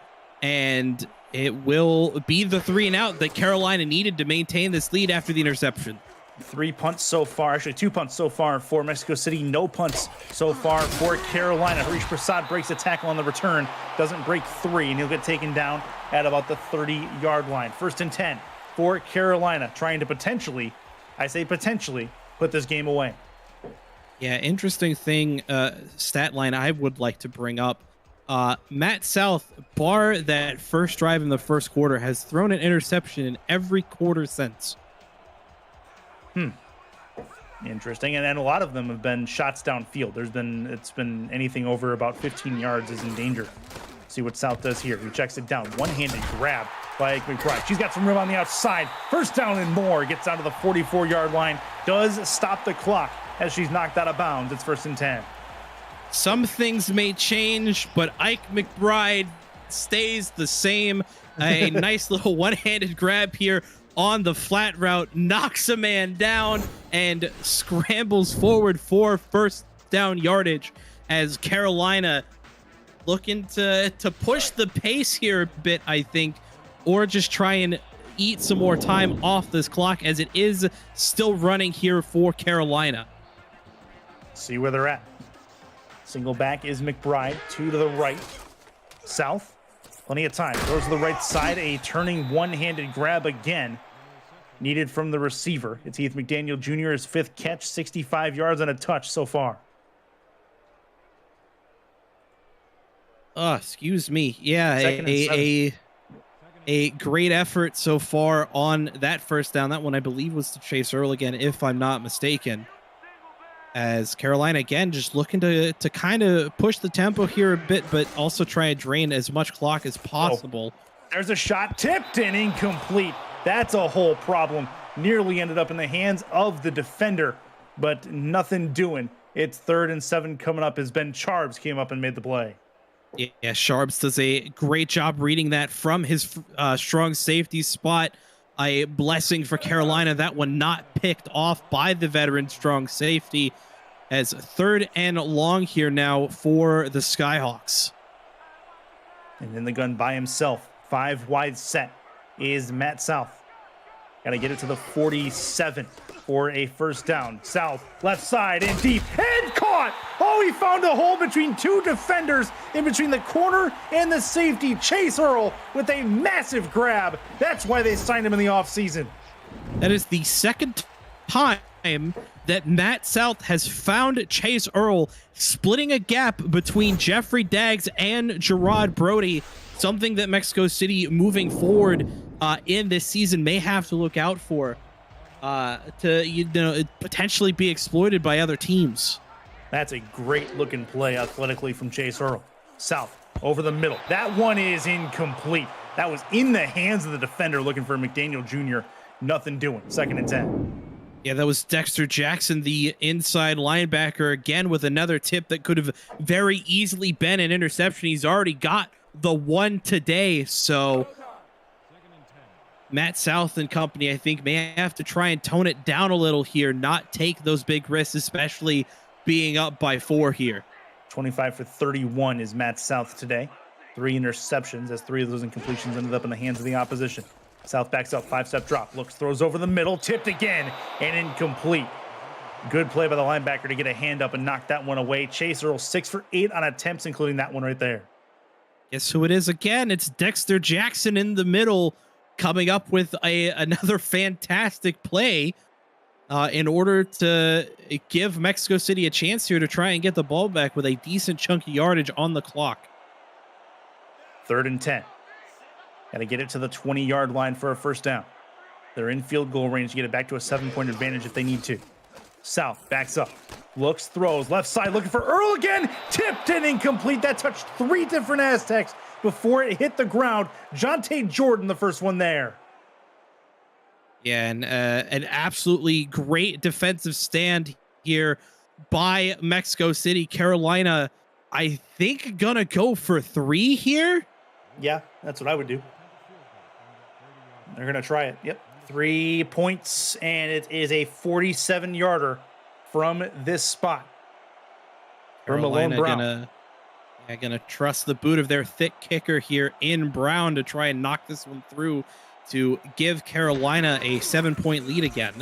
and it will be the 3-and-out that Carolina needed to maintain this lead after the interception. 3 punts so far, actually 2 punts so far for Mexico City, no punts so far for Carolina. Harish Prasad breaks a tackle on the return, doesn't break 3, and he'll get taken down at about the 30-yard line. 1st and 10 for Carolina, trying to potentially, I say potentially, put this game away. Yeah, interesting thing, stat line I would like to bring up. Matt South, bar that first drive in the first quarter, has thrown an interception in every quarter since. Interesting, and a lot of them have been shots downfield. It's been anything over about 15 yards is in danger. See what South does here. He checks it down, one-handed grab by McBride. She's got some room on the outside. 1st down and more. Gets down to the 44-yard line. Does stop the clock as she's knocked out of bounds. It's 1st and 10. Some things may change, but Ike McBride stays the same. A nice little one-handed grab here on the flat route, knocks a man down and scrambles forward for 1st down yardage as Carolina looking to push the pace here a bit, I think, or just try and eat some more time off this clock as it is still running here for Carolina. See where they're at. Single back is McBride, 2 to the right. South, plenty of time. Goes to the right side, a turning one-handed grab again. Needed from the receiver. It's Heath McDaniel Jr., his 5th catch, 65 yards on a touch so far. Excuse me. Yeah, a great effort so far on that 1st down. That one, I believe, was to Chase Earl again, if I'm not mistaken. As Carolina, again, just looking to kind of push the tempo here a bit, but also try and drain as much clock as possible. There's a shot tipped and incomplete. That's a whole problem. Nearly ended up in the hands of the defender, but nothing doing. It's 3rd and 7 coming up as Ben Charbs came up and made the play. Yeah, Charbs does a great job reading that from his strong safety spot. A blessing for Carolina, that one not picked off by the veteran strong safety, as 3rd and long here now for the Skyhawks. And in the gun by himself, 5 wide set is Matt South. Got to get it to the 47 for a 1st down. South, left side and deep, and caught! Oh, he found a hole between 2 defenders in between the corner and the safety. Chase Earl with a massive grab. That's why they signed him in the offseason. That is the 2nd time that Matt South has found Chase Earl, splitting a gap between Jeffrey Daggs and Gerard Brody, something that Mexico City moving forward in this season may have to look out for to potentially be exploited by other teams. That's a great looking play athletically from Chase Earl. South over the middle. That one is incomplete. That was in the hands of the defender looking for McDaniel Jr. Nothing doing. 2nd and 10. Yeah, that was Dexter Jackson, the inside linebacker, again with another tip that could have very easily been an interception. He's already got the one today, so Matt South and company, I think, may have to try and tone it down a little here, not take those big risks, especially being up by 4 here. 25 for 31 is Matt South today. 3 interceptions, as 3 of those incompletions ended up in the hands of the opposition. South backs up, 5-step drop, looks, throws over the middle, tipped again, and incomplete. Good play by the linebacker to get a hand up and knock that one away. Chase Earl 6 for 8 on attempts, including that one right there. Guess who it is again? It's Dexter Jackson in the middle, coming up with another fantastic play in order to give Mexico City a chance here to try and get the ball back with a decent chunky yardage on the clock. 3rd and 10. Got to get it to the 20-yard line for a 1st down. They're in field goal range to get it back to a 7-point advantage if they need to. South backs up, looks, throws, left side, looking for Earl again, tipped and incomplete. That touched 3 different Aztecs before it hit the ground. Jonte Jordan, the first one there. Yeah, and an absolutely great defensive stand here by Mexico City. Carolina, I think, gonna go for 3 here. Yeah, that's what I would do. They're going to try it. Yep. 3 points, and it is a 47-yarder from this spot. For Malone Brown. Yeah, gonna trust the boot of their thick kicker here in Brown to try and knock this one through to give Carolina a 7-point lead again.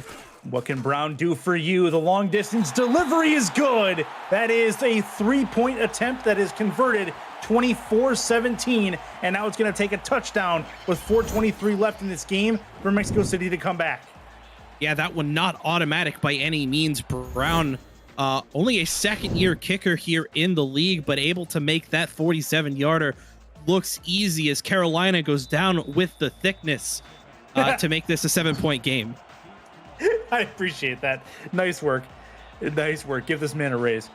What can Brown do for you? The long distance delivery is good. That is a 3-point attempt that is converted 24-17. And now it's going to take a touchdown with 4:23 left in this game for Mexico City to come back. Yeah, that one not automatic by any means. Brown, only a second-year kicker here in the league, but able to make that 47-yarder looks easy as Carolina goes down with the thickness to make this a 7-point game. I appreciate that. Nice work. Nice work. Give this man a raise.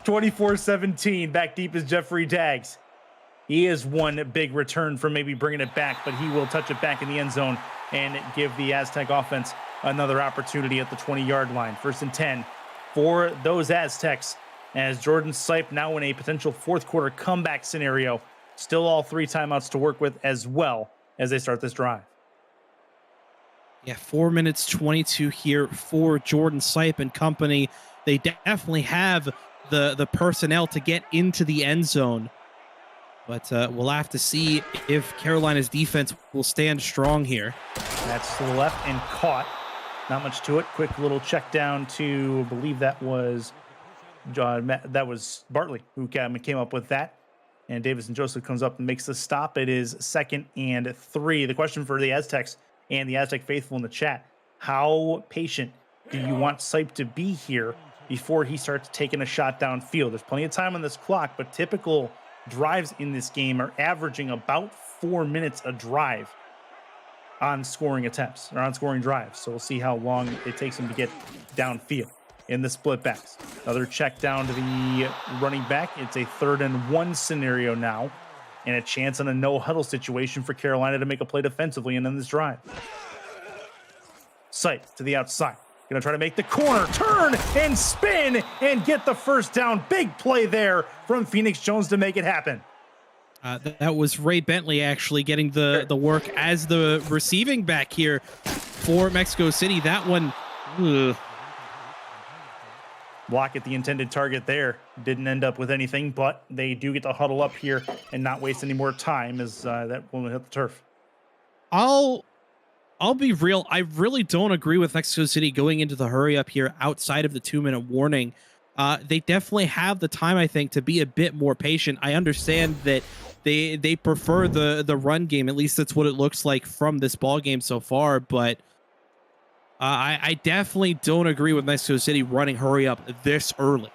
24-17. Back deep is Jeffrey Daggs. He is one big return from maybe bringing it back, but he will touch it back in the end zone and give the Aztec offense another opportunity at the 20-yard line. 1st and 10 for those Aztecs as Jordan Sipe now in a potential fourth quarter comeback scenario. Still all 3 timeouts to work with as well as they start this drive. Yeah, 4 minutes 22 here for Jordan Sipe and company. They definitely have the personnel to get into the end zone. But we'll have to see if Carolina's defense will stand strong here. That's to the left and caught. Not much to it. Quick little check down to, I believe that was Bartley who came up with that. And Davison Joseph comes up and makes the stop. It is 2nd and 3. The question for the Aztecs and the Aztec faithful in the chat: how patient do you want Sipe to be here before he starts taking a shot downfield? There's plenty of time on this clock, but typical drives in this game are averaging about 4 minutes a drive on scoring attempts or on scoring drives. So we'll see how long it takes him to get downfield in the split backs. Another check down to the running back. It's a 3rd and 1 scenario now, and a chance on a no huddle situation for Carolina to make a play defensively and end this drive. Sipe to the outside. Gonna try to make the corner, turn and spin and get the first down. Big play there from Phoenix Jones to make it happen. That was Ray Bentley actually getting the work as the receiving back here for Mexico City. That one, block at the intended target there. Didn't end up with anything, but they do get to huddle up here and not waste any more time as that one will hit the turf. I'll be real. I really don't agree with Mexico City going into the hurry up here outside of the 2-minute warning. They definitely have the time, I think, to be a bit more patient. I understand that they prefer the run game. At least that's what it looks like from this ball game so far. But I definitely don't agree with Mexico City running hurry up this early.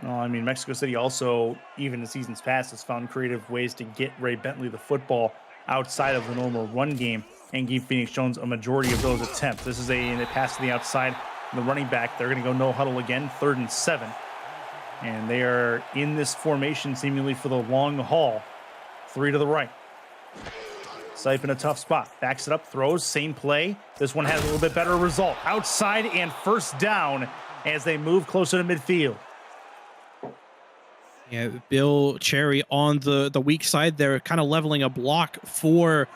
No, I mean, Mexico City also, even in seasons past, has found creative ways to get Ray Bentley the football outside of the normal run game and give Phoenix Jones a majority of those attempts. This is a pass to the outside. The running back, they're going to go no huddle again, 3rd and 7. And they are in this formation seemingly for the long haul. 3 to the right. Sipe in a tough spot. Backs it up, throws, same play. This one has a little bit better result. Outside and first down as they move closer to midfield. Yeah, Bill Cherry on the weak side there, kind of leveling a block for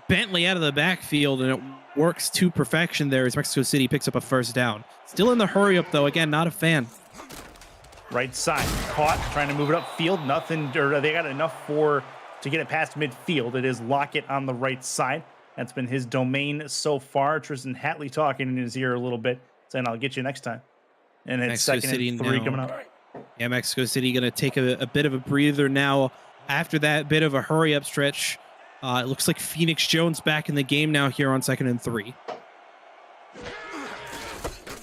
Bentley out of the backfield, and it works to perfection there as Mexico City picks up a first down. Still in the hurry up, though. Again, not a fan. Right side, caught, trying to move it upfield. Nothing, or they got enough to get it past midfield. It is Lockett on the right side. That's been his domain so far. Tristan Hatley talking in his ear a little bit, saying, "I'll get you next time." And it's Mexico 2nd City and 3 now. coming up. Yeah, Mexico City going to take a bit of a breather now after that bit of a hurry up stretch. It looks like Phoenix Jones back in the game now here on 2nd and 3.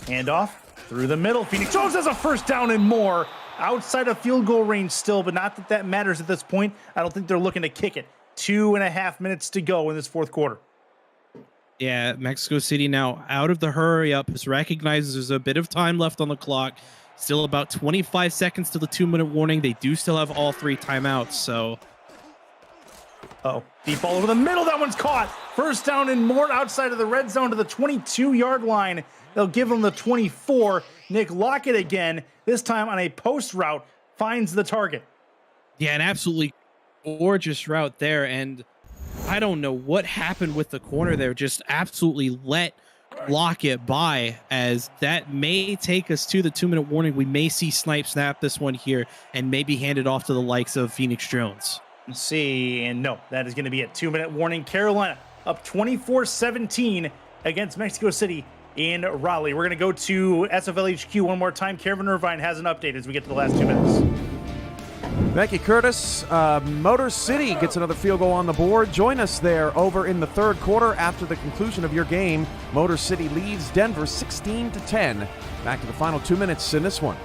Handoff through the middle. Phoenix Jones has a first down and more. Outside of field goal range still, but not that that matters at this point. I don't think they're looking to kick it. 2.5 minutes to go in this fourth quarter. Yeah, Mexico City now out of the hurry up. Just recognizes there's a bit of time left on the clock. Still about 25 seconds to the 2-minute warning. They do still have all 3 timeouts, so... Oh, deep ball over the middle. That one's caught. First down and more outside of the red zone to the 22-yard line. They'll give him the 24. Nick Lockett again, this time on a post route, finds the target. Yeah, an absolutely gorgeous route there. And I don't know what happened with the corner there. Just absolutely let Lockett by, as that may take us to the 2-minute warning. We may see Snipe snap this one here and maybe hand it off to the likes of Phoenix Jones. Let's see, and no, that is going to be a 2-minute warning. Carolina up 24-17 against Mexico City in Raleigh. We're going to go to SFL HQ one more time. Kevin Irvine has an update as we get to the last 2 minutes. Thank you, Curtis. Motor City gets another field goal on the board. Join us there over in the third quarter after the conclusion of your game. Motor City leads Denver 16-10. Back to the final 2 minutes in this one.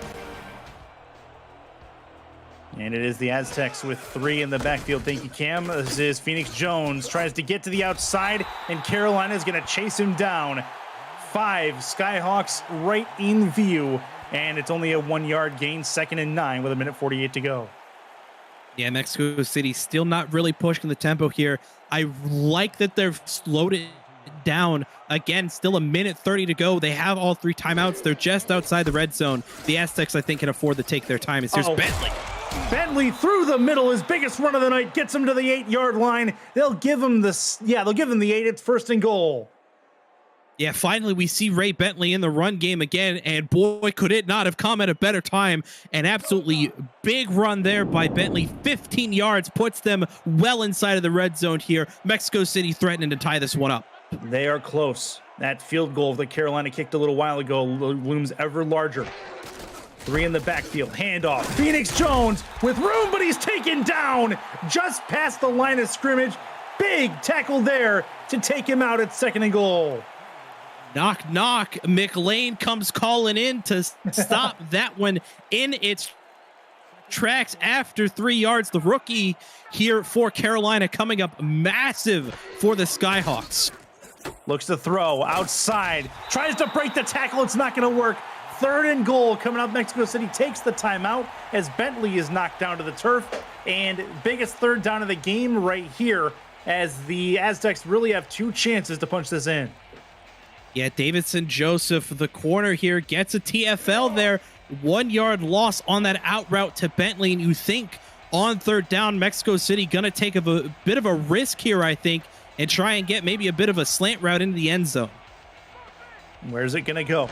And it is the Aztecs with 3 in the backfield. Thank you, Cam. This is Phoenix Jones. Tries to get to the outside, and Carolina is going to chase him down. 5 Skyhawks right in view, and it's only a 1-yard gain, 2nd and 9 with 1:48 to go. Yeah, Mexico City still not really pushing the tempo here. I like that they've slowed it down. Again, still 1:30 to go. They have all 3 timeouts. They're just outside the red zone. The Aztecs, I think, can afford to take their time. Here's Bentley. Bentley through the middle, his biggest run of the night, gets him to the 8-yard line. They'll give him this. Yeah, they'll give him the 8. It's 1st and goal. Yeah, finally we see Ray Bentley in the run game again, and boy, could it not have come at a better time. An absolutely big run there by Bentley. 15 yards puts them well inside of the red zone here. Mexico City threatening to tie this one up. They are close. That field goal that Carolina kicked a little while ago looms ever larger. 3 in the backfield, handoff. Phoenix Jones with room, but he's taken down just past the line of scrimmage. Big tackle there to take him out at 2nd and goal. Knock, knock. McLean comes calling in to stop that one in its tracks after 3 yards. The rookie here for Carolina coming up massive for the Skyhawks. Looks to throw outside, tries to break the tackle. It's not going to work. 3rd and goal coming up. Mexico City takes the timeout as Bentley is knocked down to the turf. And biggest 3rd down of the game right here, as the Aztecs really have 2 chances to punch this in. Yeah, Davidson Joseph, the corner here, gets a TFL there. 1-yard loss on that out route to Bentley. And you think on 3rd down, Mexico City going to take a bit of a risk here, I think, and try and get maybe a bit of a slant route into the end zone. Where's it going to go?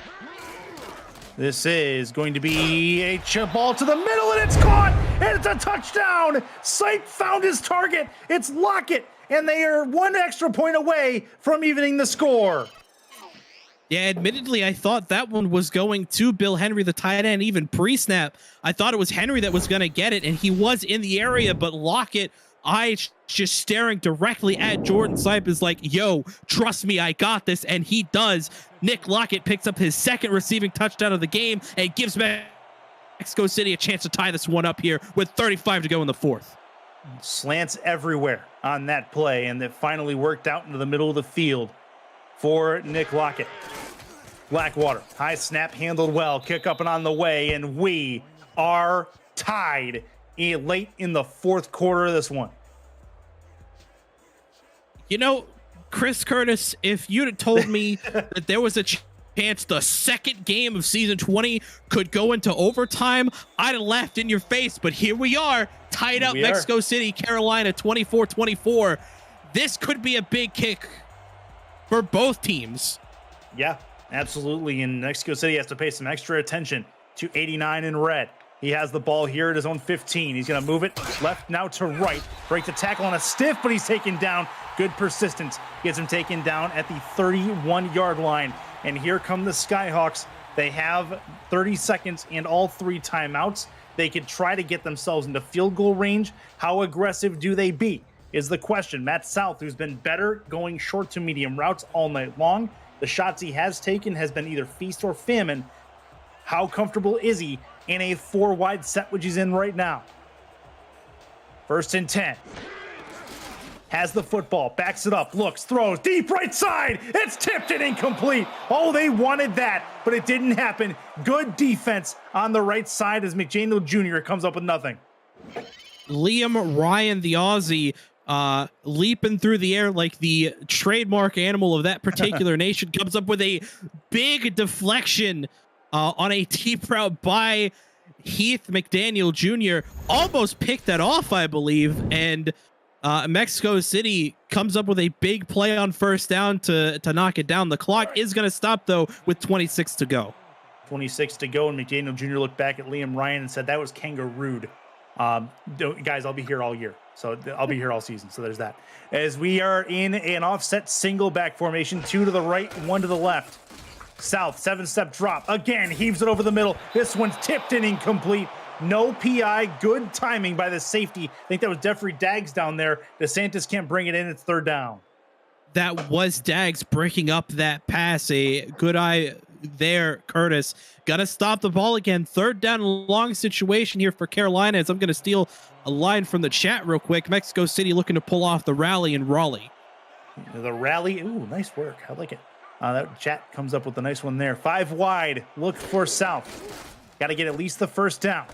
This is going to be a chip ball to the middle, and it's caught, and it's a touchdown. Sipe found his target. It's Lockett, and they are 1 extra point away from evening the score. Yeah, admittedly, I thought that one was going to Bill Henry, the tight end, even pre-snap. I thought it was Henry that was going to get it, and he was in the area, but Lockett, eyes just staring directly at Jordan Sipe, is like, yo, trust me, I got this, and he does. Nick Lockett picks up his 2nd receiving touchdown of the game and gives Mexico City a chance to tie this one up here with 35 to go in the 4th. Slants everywhere on that play, and it finally worked out into the middle of the field for Nick Lockett. Blackwater, high snap, handled well, kick up and on the way, and we are tied late in the 4th quarter of this one. You know, Chris Curtis, if you'd have told me that there was a chance the 2nd game of season 20 could go into overtime, I'd have laughed in your face, but here we are, tied up. Mexico City, Carolina, 24-24. This could be a big kick for both teams. Yeah, absolutely. And Mexico City has to pay some extra attention to 89 in red. He has the ball here at his own 15. He's going to move it left now to right. Break the tackle on a stiff, but he's taken down. Good persistence. Gets him taken down at the 31-yard line. And here come the Skyhawks. They have 30 seconds and all 3 timeouts. They could try to get themselves into field goal range. How aggressive do they be is the question. Matt South, who's been better going short to medium routes all night long. The shots he has taken has been either feast or famine. How comfortable is he in a 4-wide set, which he's in right now? 1st and 10. Has the football, backs it up, looks, throws, deep right side. It's tipped and incomplete. Oh, they wanted that, but it didn't happen. Good defense on the right side as McDaniel Jr. comes up with nothing. Liam Ryan, the Aussie, leaping through the air like the trademark animal of that particular nation, comes up with a big deflection on a deep route by Heath McDaniel Jr. Almost picked that off, I believe, and Mexico City comes up with a big play on first down to knock it down. The clock is going to stop, though, with 26 to go. 26 to go, and McDaniel Jr. looked back at Liam Ryan and said, that was kangarooed. Guys, I'll be here all year. So I'll be here all season. So there's that. As we are in an offset single back formation, 2 to the right, 1 to the left. South, 7-step drop. Again, heaves it over the middle. This one's tipped and incomplete. No PI. Good timing by the safety. I think that was Jeffrey Daggs down there. DeSantis can't bring it in. It's third down. That was Daggs breaking up that pass. A good eye there, Curtis. Got to stop the ball again. Third down long situation here for Carolina, as I'm going to steal a line from the chat real quick. Mexico City looking to pull off the rally in Raleigh. The rally. Ooh, nice work. I like it. That chat comes up with a nice one there. 5 wide. Look for South. Got to get at least the first down.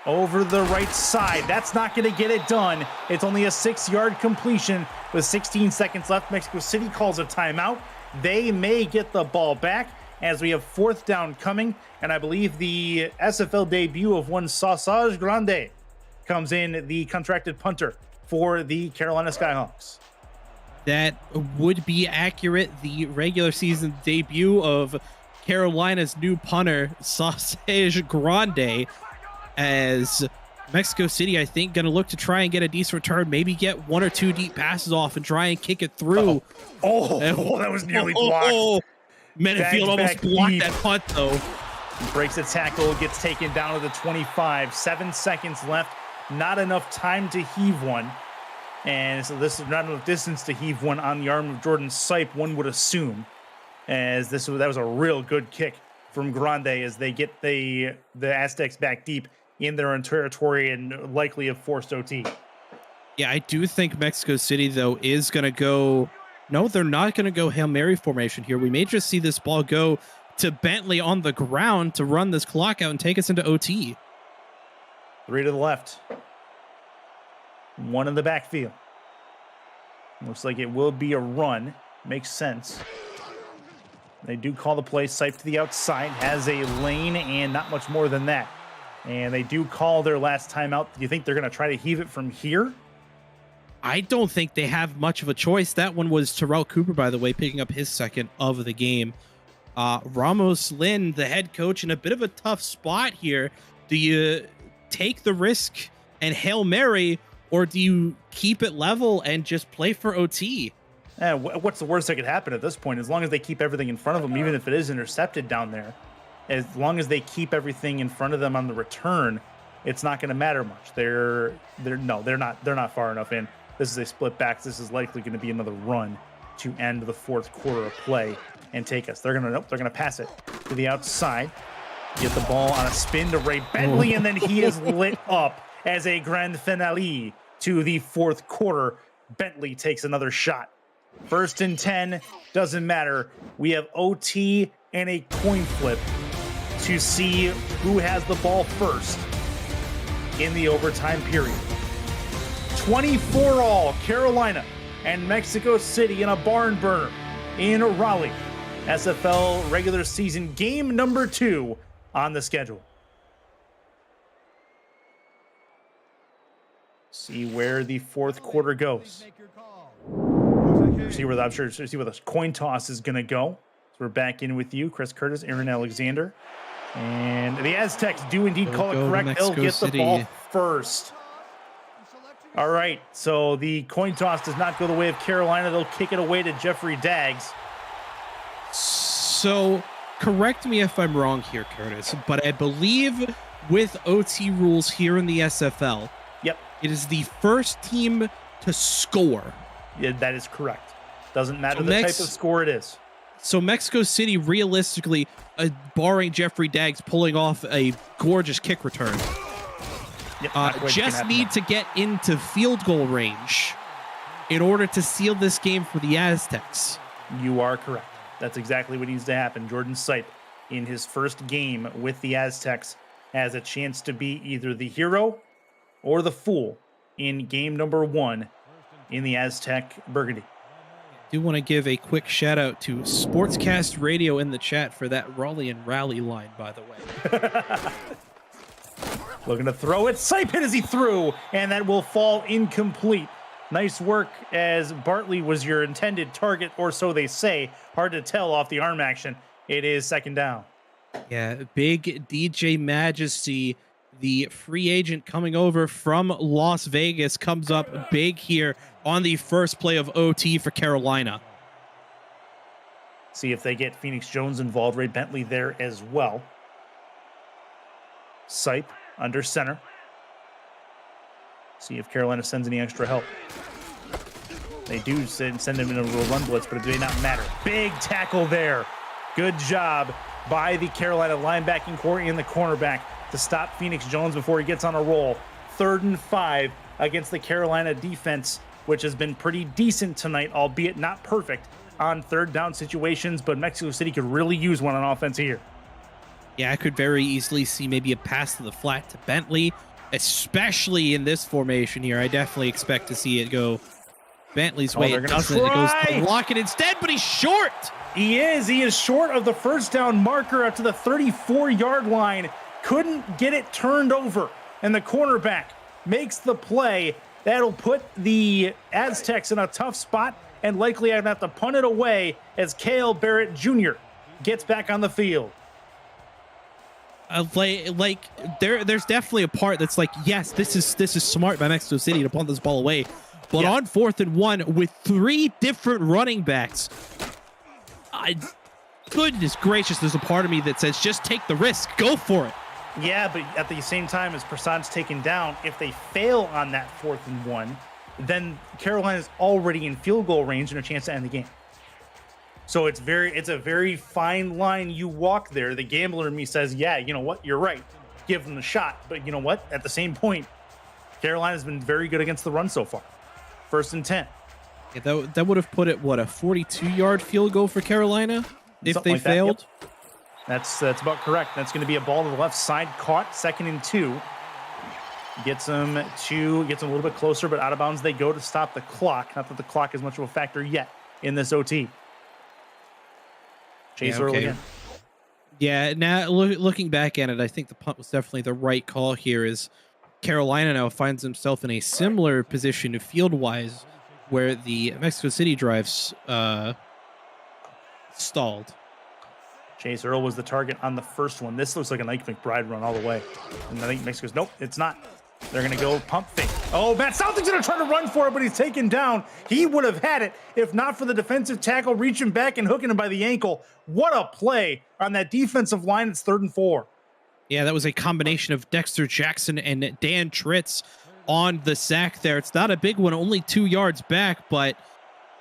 Over the right side. That's not going to get it done. It's only a 6-yard completion with 16 seconds left. Mexico City calls a timeout. They may get the ball back as we have fourth down coming. And I believe the SFL debut of one Sausage Grande comes in, the contracted punter for the Carolina Skyhawks. That would be accurate. The regular season debut of Carolina's new punter, Sausage Grande, as Mexico City, I think, going to look to try and get a decent return, maybe get 1 or 2 deep passes off and try and kick it through. Oh, that was nearly blocked. Mendenfield almost blocked that punt, though. Breaks the tackle, gets taken down to the 25. 7 seconds left. Not enough time to heave one. And so this is not enough distance to heave one on the arm of Jordan Sipe, one would assume. As that was a real good kick from Grande as they get the Aztecs back deep in their own territory and likely have forced OT. Yeah, I do think Mexico City, though, is going to go... No, they're not going to go Hail Mary formation here. We may just see this ball go to Bentley on the ground to run this clock out and take us into OT. 3 to the left. 1 in the backfield. Looks like it will be a run. Makes sense. They do call the play. Sipe to the outside. Has a lane and not much more than that. And they do call their last timeout. Do you think they're going to try to heave it from here? I don't think they have much of a choice. That one was Terrell Cooper, by the way, picking up his second of the game. Ramos Lynn, the head coach, in a bit of a tough spot here. Do you take the risk and Hail Mary, or do you keep it level and just play for OT? What's the worst that could happen at this point? As long as they keep everything in front of them, even if it is intercepted down there, as long as they keep everything in front of them on the return, it's not going to matter much. They're not far enough in. This is a split back. This is likely going to be another run to end the fourth quarter of play and take us. They're going to pass it to the outside, get the ball on a spin to Ray Bentley, and then he is lit up as a grand finale to the fourth quarter. Bentley takes another shot. 1st and 10, doesn't matter. We have OT and a coin flip to see who has the ball first in the overtime period. 24 all, Carolina and Mexico City in a barn burner in Raleigh. SFL regular season game number 2 on the schedule. See where the fourth quarter goes. See where the coin toss is going to go. So we're back in with you, Chris Curtis, Aaron Alexander. And the Aztecs do indeed call it correct. They'll get the ball first. All right, so the coin toss does not go the way of Carolina. They'll kick it away to Jeffrey Daggs. So, correct me if I'm wrong here, Curtis, but I believe with OT rules here in the SFL, yep, it is the first team to score. Yeah, that is correct. Doesn't matter the type of score it is. So Mexico City, realistically, barring Jeffrey Daggs pulling off a gorgeous kick return, just need to get into field goal range in order to seal this game for the Aztecs. You are correct. That's exactly what needs to happen. Jordan Sipe, in his first game with the Aztecs, has a chance to be either the hero or the fool in game number 1 in the Aztec Burgundy. I do want to give a quick shout out to Sportscast Radio in the chat for that Raleigh and Rally line, by the way. Looking to throw it. Sipe hit as he threw, and that will fall incomplete. Nice work, as Bartley was your intended target, or so they say. Hard to tell off the arm action. It is second down. Yeah, big DJ Majesty, the free agent coming over from Las Vegas, comes up big here on the first play of OT for Carolina. See if they get Phoenix Jones involved. Ray Bentley there as well. Sipe under center. See if Carolina sends any extra help. They do send him in a little run blitz, but it may not matter. Big tackle there. Good job by the Carolina linebacking core and the cornerback to stop Phoenix Jones before he gets on a roll. 3rd and 5 against the Carolina defense, which has been pretty decent tonight, albeit not perfect on 3rd down situations, but Mexico City could really use one on offense here. Yeah, I could very easily see maybe a pass to the flat to Bentley, especially in this formation here. I definitely expect to see it go Bentley's way. It doesn't. It goes to Lockett instead, but he's short. He is short of the first down marker up to the 34-yard line. Couldn't get it turned over, and the cornerback makes the play. That'll put the Aztecs in a tough spot, and likely I'd have to punt it away as Cale Barrett Jr. gets back on the field. There's definitely a part that's like, yes, this is smart by Mexico City to punt this ball away, but on 4th and 1 with 3 different running backs, goodness gracious, there's a part of me that says just take the risk, go for it. Yeah, but at the same time as Prasad's taken down, if they fail on that 4th and 1, then Carolina's already in field goal range and a chance to end the game. So it's a very fine line you walk there. The gambler in me says, yeah, you know what, you're right. Give them the shot. But you know what? At the same point, Carolina's been very good against the run so far. 1st and 10. Yeah, that would have put it, what, a 42-yard field goal for Carolina if Something they like failed? That, yep. That's about correct. That's going to be a ball to the left side, caught, 2nd and 2. Gets them a little bit closer, but out of bounds they go to stop the clock. Not that the clock is much of a factor yet in this OT. Chase Earl again. Yeah, now looking back at it, I think the punt was definitely the right call here, as Carolina now finds himself in a similar position field-wise where the Mexico City drives stalled. Chase Earl was the target on the first one. This looks like an Ike McBride run all the way. And I think Mexico's, nope, it's not. They're going to go pump fake. Oh, Matt Southing's going to try to run for it, but he's taken down. He would have had it if not for the defensive tackle reaching back and hooking him by the ankle. What a play on that defensive line. It's 3rd and 4. Yeah, that was a combination of Dexter Jackson and Dan Tritz on the sack there. It's not a big one, only 2 yards back, but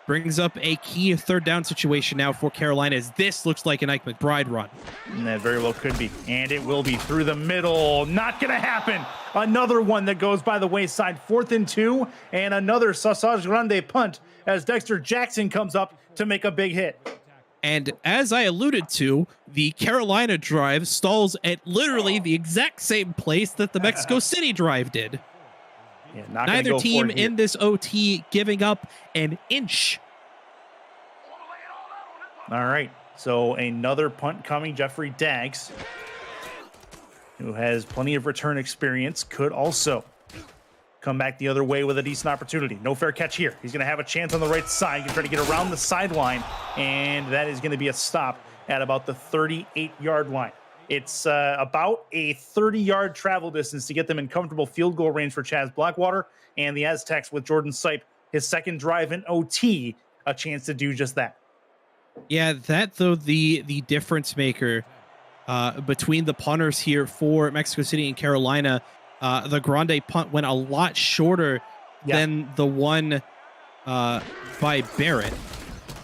brings up a key 3rd down situation now for Carolina, as this looks like an Ike McBride run. And that very well could be. And it will be through the middle. Not going to happen. Another one that goes by the wayside. 4th and 2. And another Sausage Grande punt as Dexter Jackson comes up to make a big hit. And as I alluded to, the Carolina drive stalls at literally the exact same place that the Mexico City drive did. Yeah, neither team in this OT giving up an inch. All right, so another punt coming. Jeffrey Daggs, who has plenty of return experience, could also come back the other way with a decent opportunity. No fair catch here. He's going to have a chance on the right side. He's trying to get around the sideline, and that is going to be a stop at about the 38-yard line. It's about a 30-yard travel distance to get them in comfortable field goal range for Chaz Blackwater and the Aztecs with Jordan Sipe, his second drive in OT, a chance to do just that. Yeah, that, though, the difference maker between the punters here for Mexico City and Carolina, the Grande punt went a lot shorter than the one by Barrett.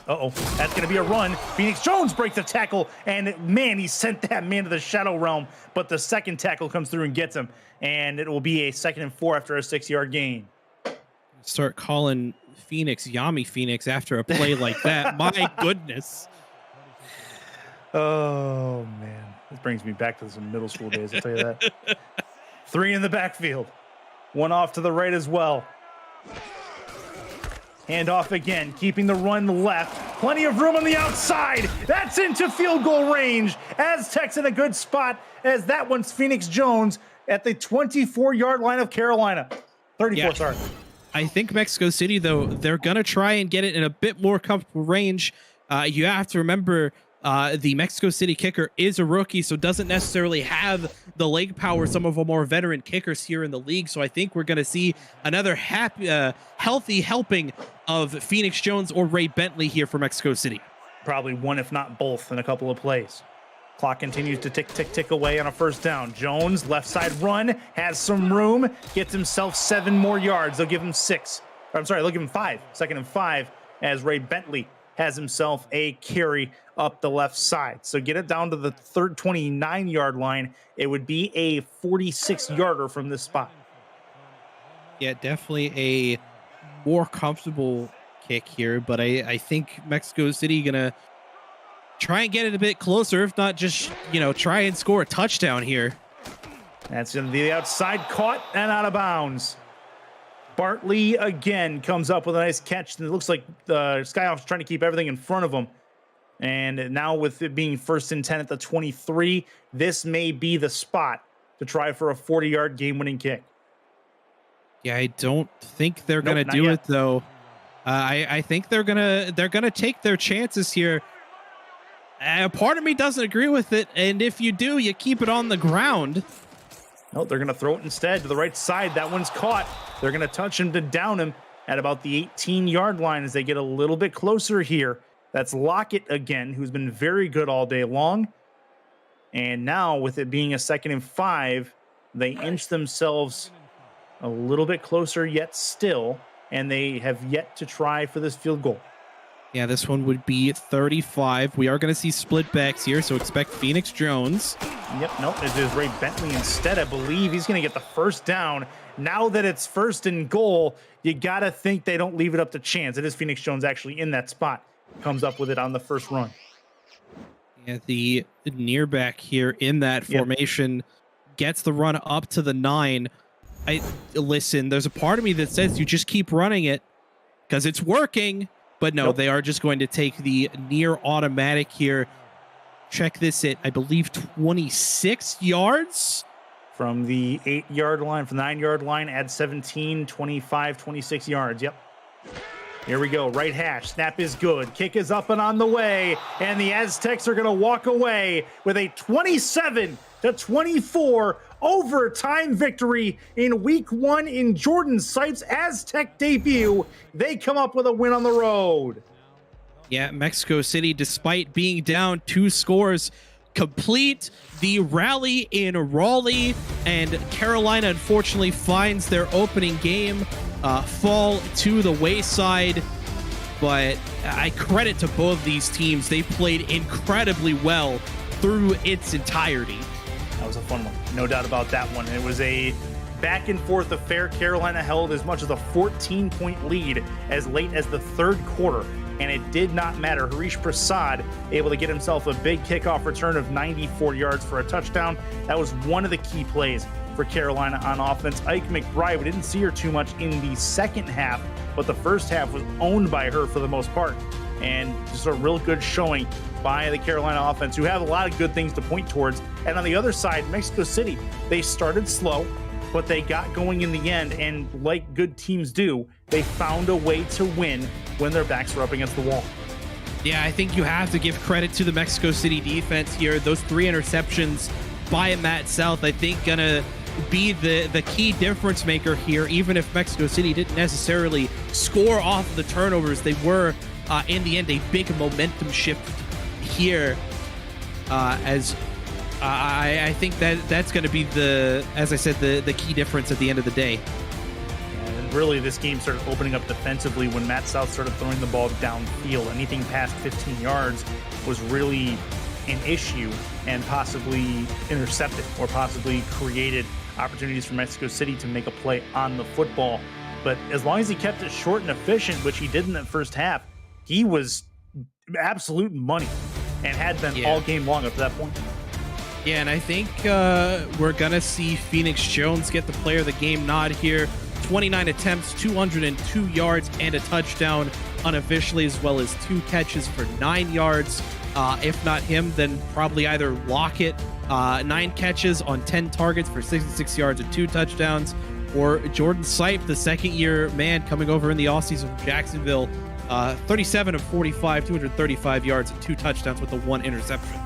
That's going to be a run. Phoenix Jones breaks the tackle, and man, he sent that man to the shadow realm, but the second tackle comes through and gets him, and it will be a 2nd and 4 after a 6-yard gain. Start calling Phoenix Yami Phoenix after a play like that. My goodness. Oh, man. This brings me back to some middle school days, I'll tell you that. 3 in the backfield. 1 off to the right as well. Hand off again, keeping the run left. Plenty of room on the outside. That's into field goal range. Aztecs in a good spot, as that one's Phoenix Jones at the 24-yard line of Carolina. 34, sorry. I think Mexico City, though, they're going to try and get it in a bit more comfortable range. You have to remember the Mexico City kicker is a rookie, so doesn't necessarily have the leg power some of our more veteran kickers here in the league. So I think we're going to see another healthy helping of Phoenix Jones or Ray Bentley here for Mexico City. Probably one, if not both, in a couple of plays. Clock continues to tick away on a first down. Jones, left side run, has some room, gets himself 7 more yards. They'll give him 6. I'm sorry, they'll give him 5. 2nd and 5 as Ray Bentley has himself a carry up the left side. So get it down to the 29-yard line. It would be a 46-yarder from this spot. Yeah, definitely a more comfortable kick here, but I think Mexico City gonna try and get it a bit closer, if not just, try and score a touchdown here. That's going to be the outside, caught and out of bounds. Bartley again comes up with a nice catch, and it looks like Skyhawks trying to keep everything in front of them. And now with it being 1st and 10 at the 23, this may be the spot to try for a 40-yard game-winning kick. Yeah, I don't think they're gonna do it though. I think they're gonna take their chances here. Part of me doesn't agree with it, and if you do, you keep it on the ground. No, they're going to throw it instead to the right side. That one's caught. They're going to touch him to down him at about the 18-yard line as they get a little bit closer here. That's Lockett again, who's been very good all day long. And now, with it being a 2nd and 5, they inch themselves a little bit closer yet still, and they have yet to try for this field goal. Yeah, this one would be 35. We are going to see split backs here, so expect Phoenix Jones. Yep, nope, it is Ray Bentley instead. I believe he's going to get the first down. Now that it's 1st and goal, you got to think they don't leave it up to chance. It is Phoenix Jones actually in that spot. Comes up with it on the first run. Yeah, the near back here in that formation gets the run up to the 9. Listen, there's a part of me that says you just keep running it because it's working. But no, they are just going to take the near automatic here. Check this at, I believe, 26 yards. From the 8-yard line, from the 9-yard line, add 17, 25, 26 yards. Yep. Here we go. Right hash. Snap is good. Kick is up and on the way. And the Aztecs are going to walk away with a 27-24 overtime victory in week 1 in Jordan Site's Aztec debut. They come up with a win on the road. Yeah, Mexico City, despite being down 2 scores, complete the rally in Raleigh, and Carolina unfortunately finds their opening game fall to the wayside. But I credit to both these teams. They played incredibly well through its entirety. That was a fun one. No doubt about that one. It was a back and forth affair. Carolina held as much as a 14-point lead as late as the 3rd quarter, and it did not matter. Harish Prasad able to get himself a big kickoff return of 94 yards for a touchdown. That was one of the key plays for Carolina on offense. Ike McBride, we didn't see her too much in the second half, but the first half was owned by her for the most part. And just a real good showing by the Carolina offense, who have a lot of good things to point towards. And on the other side, Mexico City, they started slow, but they got going in the end. And like good teams do, they found a way to win when their backs were up against the wall. Yeah, I think you have to give credit to the Mexico City defense here. Those 3 interceptions by Matt South, I think, gonna be the key difference maker here. Even if Mexico City didn't necessarily score off of the turnovers, they were in the end a big momentum shift here, as I think that's going to be as I said, the key difference at the end of the day. And really, this game started opening up defensively when Matt South started throwing the ball downfield. Anything past 15 yards was really an issue and possibly intercepted or possibly created opportunities for Mexico City to make a play on the football. But as long as he kept it short and efficient, which he did in that first half, he was absolute money and had been all game long up to that point. Yeah, and I think we're going to see Phoenix Jones get the player of the game nod here. 29 attempts, 202 yards, and a touchdown unofficially, as well as 2 catches for 9 yards. If not him, then probably either Lockett, 9 catches on 10 targets for 66 yards and 2 touchdowns, or Jordan Sipe, the second-year man coming over in the offseason from Jacksonville. 37 of 45, 235 yards and 2 touchdowns with the 1 interception.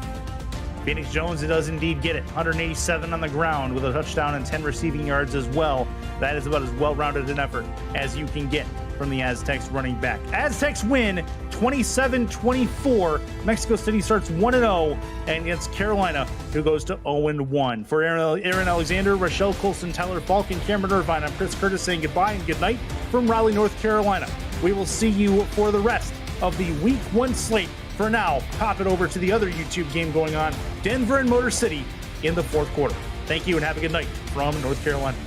Phoenix Jones does indeed get it. 187 on the ground with a touchdown and 10 receiving yards as well. That is about as well-rounded an effort as you can get from the Aztecs running back. Aztecs win 27-24. Mexico City starts 1-0 and against Carolina, who goes to 0-1. For Aaron Alexander, Rochelle Colson, Tyler Falk, and Cameron Irvine, I'm Chris Curtis saying goodbye and good night from Raleigh, North Carolina. We will see you for the rest of the Week 1 slate. For now, pop it over to the other YouTube game going on, Denver and Motor City in the fourth quarter. Thank you and have a good night from North Carolina.